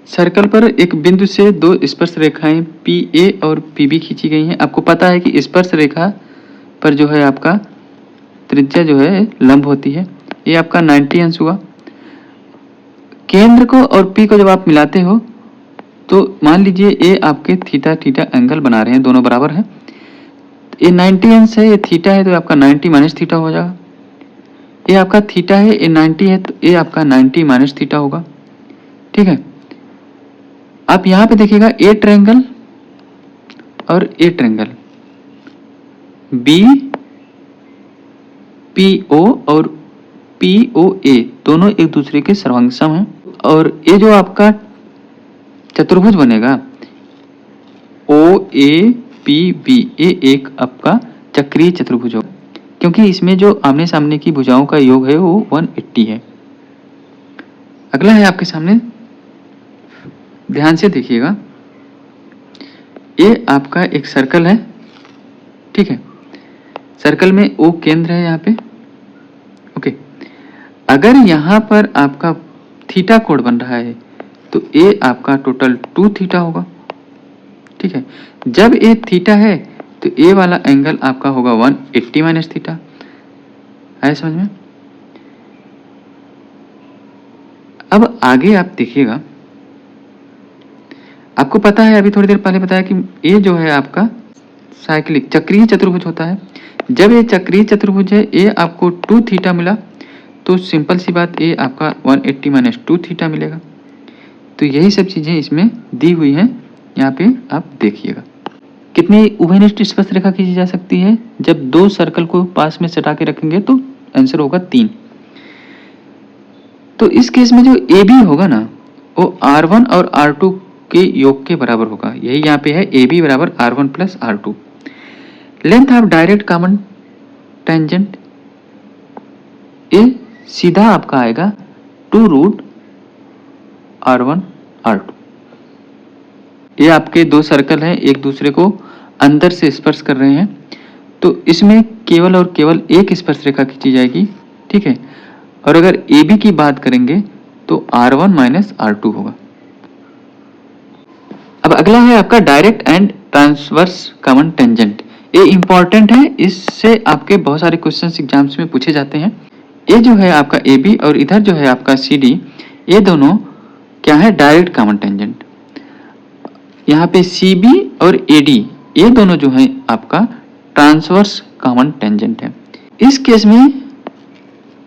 सर्कल पर एक बिंदु से दो स्पर्श रेखाएं पी ए और पी बी खींची गई हैं। आपको पता है कि स्पर्श रेखा पर जो है आपका त्रिज्या जो है लंब होती है, ये आपका 90 अंश हुआ। केंद्र को और P को जब आप मिलाते हो तो मान लीजिए ये आपके थीटा थीटा एंगल बना रहे हैं, दोनों बराबर हैं। ये 90 अंश है, ये थीटा है तो आपका 90 माइनस थीटा हो जाएगा। ये आपका थीटा है, ये 90 है तो ये आपका 90 माइनस थीटा होगा, ठीक है। आप यहाँ पे देखिएगा ए ट्रायंगल और A triangle B P O और पी ओ ए दोनों एक दूसरे के सर्वांग हैं, और ये जो आपका चतुर्भुज बनेगा ओ ए पी बी, ये एक आपका चक्रीय चतुर्भुज होगा, क्योंकि इसमें जो आमने सामने की भुजाओं का योग है वो 180 है। अगला है आपके सामने, ध्यान से देखिएगा, ये आपका एक सर्कल है, ठीक है, सर्कल में ओ केंद्र है यहाँ पे, ओके। अगर यहाँ पर आपका थीटा कोण बन रहा है तो ये आपका टोटल 2 थीटा होगा, ठीक है। जब ये थीटा है तो ये वाला एंगल आपका होगा 180 माइनस थीटा। आया समझ में? अब आगे आप देखिएगा, आपको पता है अभी थोड़ी देर पहले बताया कि ये जो है आपका साइक्लिक चक्रीय चतुर्भुज होता है। जब ये चक्रीय चतुर्भुज है, ये आपको 2 थीटा मिला तो सिंपल सी बात, ये आपका 180 माइनस 2 थीटा मिलेगा। तो यही सब चीजें इसमें दी हुई हैं, यहाँ पे आप देखिएगा। कितनी उभयनिष्ठ स्पर्श रेखा खींची जा सकती है? जब दो सर्कल को पास में सटा के रखेंगे तो आंसर होगा 3। तो इस केस में जो ए बी होगा ना वो R1 और R2 के योग के बराबर होगा। यही यहाँ पे है, ए बी बराबर R1 plus R2। Length of direct common tangent, ये सीधा आपका आएगा 2 रूट R1 R2। ये आपके दो सर्कल हैं, एक दूसरे को अंदर से स्पर्श कर रहे हैं, तो इसमें केवल और केवल एक स्पर्श रेखा खींची जाएगी, ठीक है। और अगर ए बी की बात करेंगे तो R1 माइनस R2 होगा। अब अगला है आपका direct and transverse common tangent. ये इंपॉर्टेंट है, इससे आपके बहुत सारे क्वेश्चंस एग्जाम्स में पूछे जाते हैं। ये जो है आपका ए बी और इधर जो है आपका सी डी, ये दोनों क्या है, डायरेक्ट कॉमन टेंजेंट। यहाँ पे सी बी और ए डी ये दोनों जो है आपका ट्रांसवर्स कॉमन टेंजेंट है। इस केस में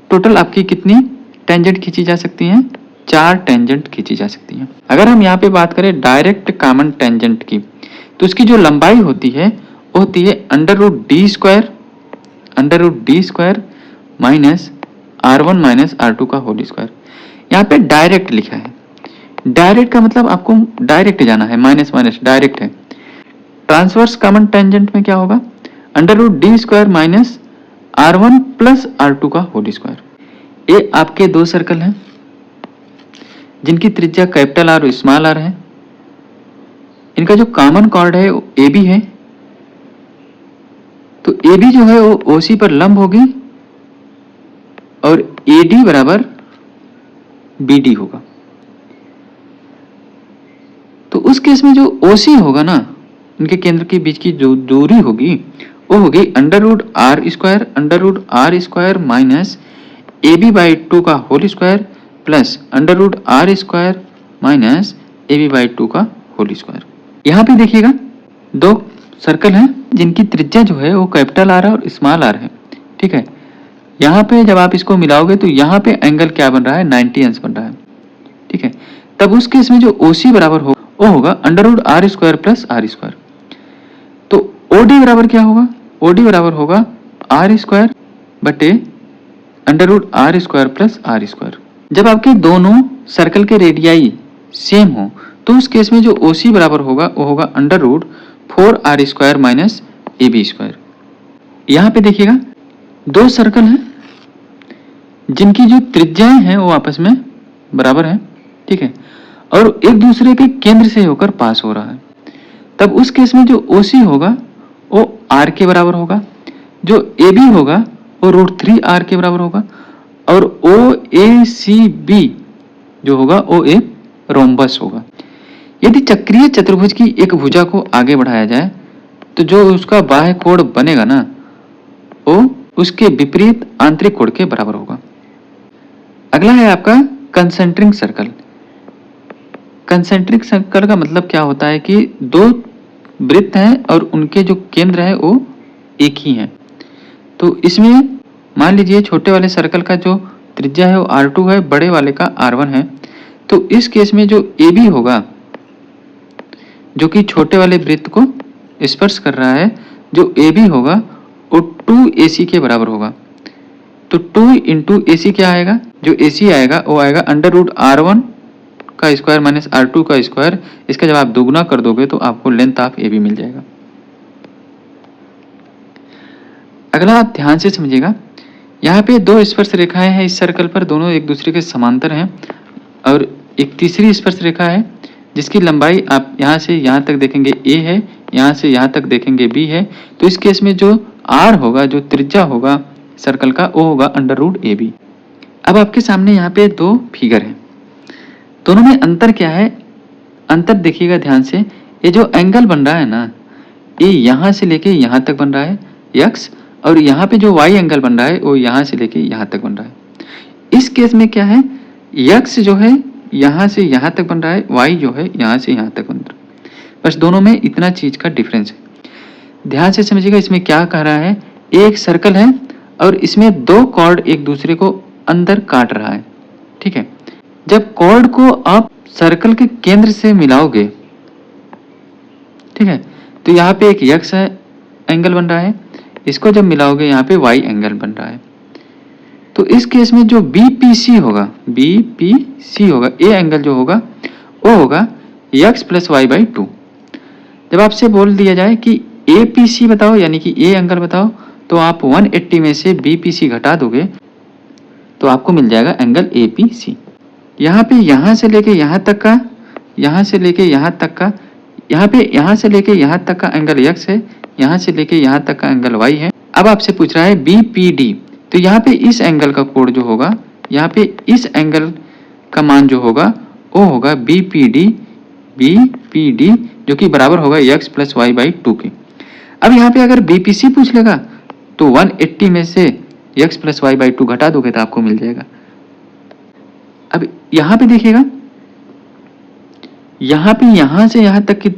टोटल आपकी कितनी टेंजेंट खींची जा सकती हैं? 4 टेंजेंट खींची जा सकती हैं। अगर हम यहाँ पे बात करें डायरेक्ट कॉमन टेंजेंट की, तो उसकी जो लंबाई होती है वो होती है under root D square minus R1 minus R2 का होल स्क्वायर। यहाँ पे डायरेक्ट लिखा है, डायरेक्ट का मतलब आपको डायरेक्ट जाना है, माइनस माइनस डायरेक्ट है। ट्रांसवर्स कॉमन टेंजेंट में क्या होगा, √d square minus R1 plus R2 का होल स्क्वायर। ये आपके दो सर्कल हैं जिनकी त्रिज्या कैपिटल आर और स्मॉल आर है। इनका जो कॉमन कॉर्ड है वो ए बी है, तो ए बी जो है वो ओ सी पर लंब होगी और ए डी बराबर बी डी होगा। तो उस केस में जो ओ सी होगा ना, इनके केंद्र के बीच की जो दूरी होगी वो होगी √r² minus A B by 2 का whole square plus √r² minus A B by 2 का होल स्क्वायर। यहाँ पे देखिएगा दो सर्कल हैं जिनकी त्रिज्या जो है वो कैपिटल आर और स्मॉल आर है, ठीक है। यहाँ पे जब आप इसको मिलाओगे तो यहाँ पे एंगल क्या बन रहा है, 90 अंश बन रहा है, ठीक है। तब उस केस में जो ओ सी बराबर हो वो होगा √r² प्लस r²। तो ओ डी बराबर क्या होगा, ओ डी बराबर होगा r² बटे √r² प्लस r²। जब आपके दोनों सर्कल के रेडियाई सेम हो तो उस केस में जो ओ सी बराबर होगा वो होगा √4r² minus A B square. यहाँ पे देखिएगा दो सर्कल हैं जिनकी जो त्रिज्याएं हैं वो आपस में बराबर हैं, ठीक है, और एक दूसरे के केंद्र से होकर पास हो रहा है। तब उस केस में जो ओ सी होगा वो आर के बराबर होगा, जो ए बी होगा वो √3r के बराबर होगा, और ओ ए सी बी जो होगा वो एक रोम्बस होगा। यदि चक्रीय चतुर्भुज की एक भुजा को आगे बढ़ाया जाए तो जो उसका बाह्य कोण बनेगा ना वो उसके विपरीत आंतरिक कोण के बराबर होगा। अगला है आपका कंसेंट्रिक सर्कल। कंसेंट्रिक सर्कल का मतलब क्या होता है कि दो वृत्त हैं और उनके जो केंद्र है वो एक ही हैं। तो इसमें मान लीजिए छोटे वाले सर्कल का जो त्रिज्या है वो R2 है, बड़े वाले का R1 है। तो इस केस में जो AB होगा जो कि छोटे वाले वृत्त को स्पर्श कर रहा है, जो AB होगा वो 2AC के बराबर होगा। तो 2 इंटू AC क्या आएगा, जो AC आएगा वो आएगा √R1 का स्क्वायर माइनस R2 का स्क्वायर। इसका जब आप दोगुना कर दोगे तो आपको लेंथ ऑफ AB मिल जाएगा। अगला आप ध्यान से समझिएगा, यहाँ पे दो स्पर्श रेखाएं हैं इस सर्कल पर, दोनों एक दूसरे के समांतर हैं, और एक तीसरी स्पर्श रेखा है जिसकी लंबाई आप यहाँ से यहाँ तक देखेंगे A है, यहाँ से यहाँ तक देखेंगे B है। तो इस केस में जो R होगा, जो त्रिज्या होगा सर्कल का, वो होगा √AB। अब आपके सामने यहाँ पे दो फिगर हैं, दोनों में अंतर क्या है, अंतर देखिएगा ध्यान से। ये जो एंगल बन रहा है ना, ये यहाँ से लेके यहाँ तक बन रहा है x, और यहाँ पे जो y एंगल बन रहा है वो यहाँ से लेके यहाँ तक बन रहा है। इस केस में क्या है, x जो है यहाँ से यहाँ तक बन रहा है, y जो है यहाँ से यहाँ तक बन रहा है। बस दोनों में इतना चीज का डिफरेंस है। ध्यान से समझिएगा इसमें क्या कह रहा है, एक सर्कल है और इसमें दो कॉर्ड एक दूसरे को अंदर काट रहा है, ठीक है। जब कॉर्ड को आप सर्कल के केंद्र से मिलाओगे, ठीक है, तो यहाँ पे एक x एंगल बन रहा है, इसको जब मिलाओगे यहाँ पे y एंगल बन रहा है। तो इस केस में जो BPC होगा, ए एंगल जो होगा वो होगा x प्लस y बाई 2। जब आपसे बोल दिया जाए कि APC बताओ, यानी कि ए एंगल बताओ, तो आप 180 में से BPC घटा दोगे तो आपको मिल जाएगा एंगल APC। यहाँ पे यहाँ से लेके यहाँ तक का, यहाँ से लेके यहाँ तक का यहाँ पे यहाँ से लेके यहाँ तक का एंगल x है, यहाँ से लेके यहाँ तक का एंगल y है। अब आपसे पूछ रहा है BPD, तो यहाँ पे इस एंगल का कोण जो होगा, यहाँ पे इस एंगल का मान जो होगा वो होगा BPD जो कि बराबर होगा x प्लस वाई बाई 2 के। अब यहाँ पे अगर BPC पूछ लेगा तो 180 में से x प्लस वाई बाई 2 घटा दोगे तो आपको मिल जाएगा। अब यहाँ पे देखिएगा, यहाँ पे यहाँ से यहाँ तक की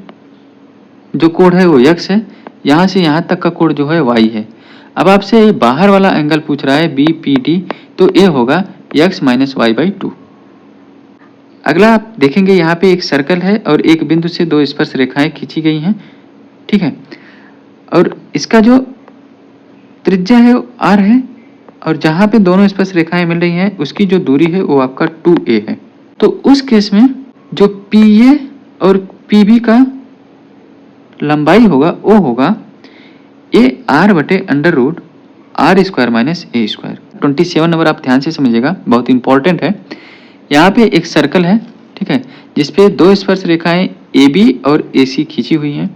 जो कोण है वो x है, यहाँ से यहाँ तक का कोण जो है y है। अब आपसे बाहर वाला एंगल पूछ रहा है BPD, तो ये होगा x माइनस वाई बाई 2। अगला आप देखेंगे यहाँ पे एक सर्कल है और एक बिंदु से दो स्पर्श रेखाएं खींची गई हैं, ठीक है, और इसका जो त्रिज्या है वो r है और जहाँ पे दोनों स्पर्श रेखाएं मिल रही हैं उसकी जो दूरी है वो आपका 2a है। तो उस केस में जो PA और PB का लंबाई होगा वो होगा AR बटे under root R square minus A square. 27 number आप ध्यान से समझिएगा, बहुत इंपॉर्टेंट है। यहाँ पे एक सर्कल है, ठीक है, जिसपे दो स्पर्श रेखाएं AB और AC खींची हुई हैं।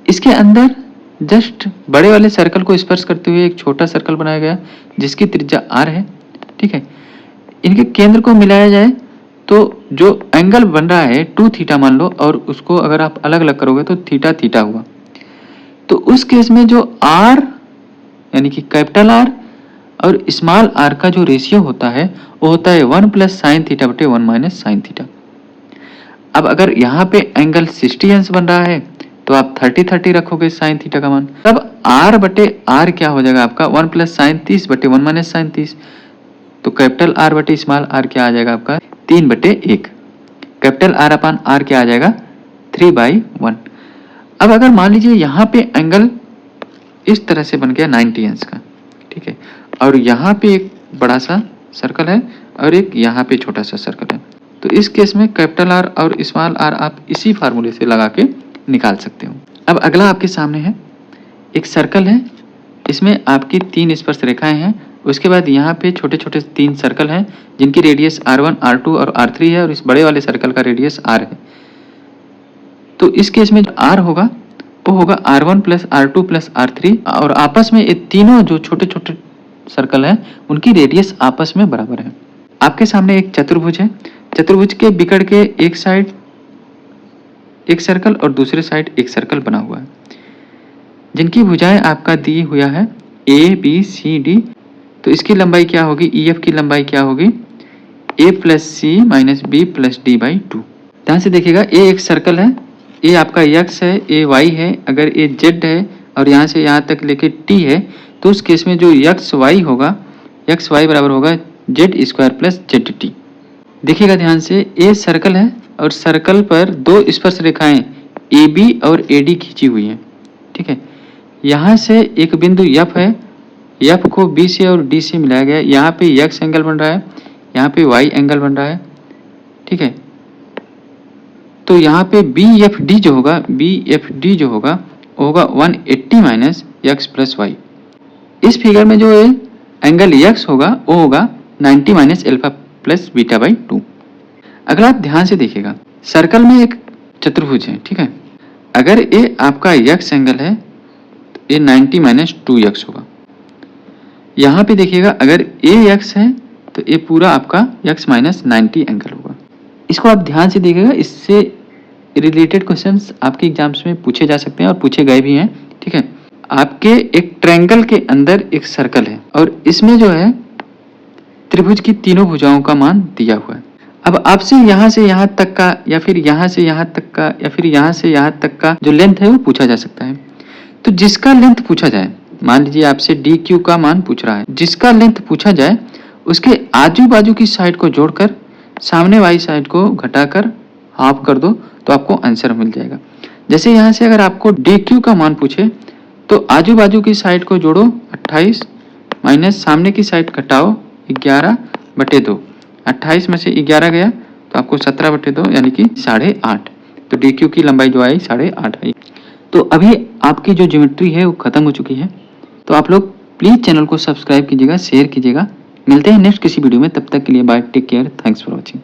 इसके अंदर जस्ट बड़े वाले सर्कल को स्पर्श करते हुए एक छोटा सर्कल बनाया गया जिसकी त्रिज्या R है, ठीक है। इनके केंद्र को मिलाया जाए तो जो एंगल बन रहा है 2 थीटा मान लो, और उसको अगर आप अलग अलग करोगे तो थीटा थीटा हुआ। तो उस केस में जो R यानी कि कैपिटल R और स्मॉल r का जो रेशियो होता है वो होता है 1 प्लस साइन थीटा बटे 1 माइनस साइन थीटा। अब अगर यहाँ पे एंगल 60 अंश बन रहा है तो आप 30 रखोगे साइन थीटा का मान, तब r बटे r क्या हो जाएगा आपका 1 प्लस साइन 30 बटे 1 माइनस साइन 30। तो कैपिटल R बटे स्मॉल r क्या आ जाएगा आपका 3 बटे 1। कैपिटल R अपान r क्या आ जाएगा 3/1। अब अगर मान लीजिए यहाँ पे एंगल इस तरह से बन गया 90 अंश का, ठीक है, और यहाँ पे एक बड़ा सा सर्कल है और एक यहाँ पे छोटा सा सर्कल है, तो इस केस में कैपिटल R और स्मॉल r आप इसी फार्मूले से लगा के निकाल सकते हो। अब अगला आपके सामने है एक सर्कल है, इसमें आपकी 3 स्पर्श रेखाएं हैं। उसके बाद यहाँ पे छोटे छोटे 3 सर्कल हैं जिनकी रेडियस R1, R2 और R3 है और इस बड़े वाले सर्कल का रेडियस R है। तो इस केस में जो R होगा वो होगा R1 plus R2 plus R3, और आपस में ये तीनों जो छोटे छोटे सर्कल हैं उनकी रेडियस आपस में बराबर है। आपके सामने एक चतुर्भुज है, चतुर्भुज के बिगड़ के एक साइड एक सर्कल और दूसरे साइड एक सर्कल बना हुआ है, जिनकी भुजाएं आपका दी हुआ है ABCD। तो इसकी लंबाई क्या होगी, EF की लंबाई क्या होगी A plus C minus B plus D by 2। ध्यान से देखिएगा, A एक सर्कल है, A आपका x है, A y है, अगर A z है और यहाँ से यहाँ तक लेके t है, तो उस केस में जो x y होगा, x y बराबर होगा z स्क्वायर प्लस ZT। देखिएगा ध्यान से, A सर्कल है और सर्कल पर दो स्पर्श रेखाएं AB और AD खींची हुई हैं, ठीक है। यहाँ से एक बिंदु F है, F को B से और D से मिलाया गया है। यहाँ पे x एंगल बन रहा है, यहाँ पे y एंगल बन रहा है, ठीक है। तो यहाँ पे BFD जो होगा वो होगा 180 माइनस x प्लस वाई। इस फिगर में जो एंगल x होगा वो होगा 90 minus alpha plus beta by 2। अगर आप ध्यान से देखिएगा, सर्कल में एक चतुर्भुज है, ठीक है। अगर ये आपका x एंगल है तो ये 90 माइनस 2x होगा। यहाँ पे देखिएगा, अगर ये x है तो ये पूरा आपका x माइनस 90 एंगल होगा। इसको आप ध्यान से देखिएगा, इससे रिलेटेड क्वेश्चंस आपके एग्जाम्स में पूछे जा सकते हैं और पूछे गए भी हैं, ठीक है। आपके एक ट्रायंगल के अंदर एक सर्कल है और इसमें जो है त्रिभुज की तीनों भुजाओं का मान दिया हुआ है। अब आपसे यहाँ से यहाँ तक का या फिर यहाँ से यहाँ तक का या फिर यहाँ से यहाँ तक का जो लेंथ है वो पूछा जा सकता है। तो जिसका लेंथ पूछा जाए, मान लीजिए आपसे DQ का मान पूछ रहा है, जिसका लेंथ पूछा जाए उसके आजू बाजू की साइड को जोड़कर सामने वाली साइड को घटाकर हाफ कर दो तो आपको आंसर मिल जाएगा। जैसे यहाँ से अगर आपको DQ का मान पूछे तो आजू बाजू की साइड को जोड़ो 28 माइनस सामने की साइड घटाओ 11/2। 28 में से 11 गया तो आपको 17/2 यानी कि 8.5। तो DQ की लंबाई जो आई 8.5 आई। तो अभी आपकी जो ज्योमेट्री है वो खत्म हो चुकी है। तो आप लोग प्लीज़ चैनल को सब्सक्राइब कीजिएगा, शेयर कीजिएगा। मिलते हैं नेक्स्ट किसी वीडियो में, तब तक के लिए bye, take care, thanks for watching.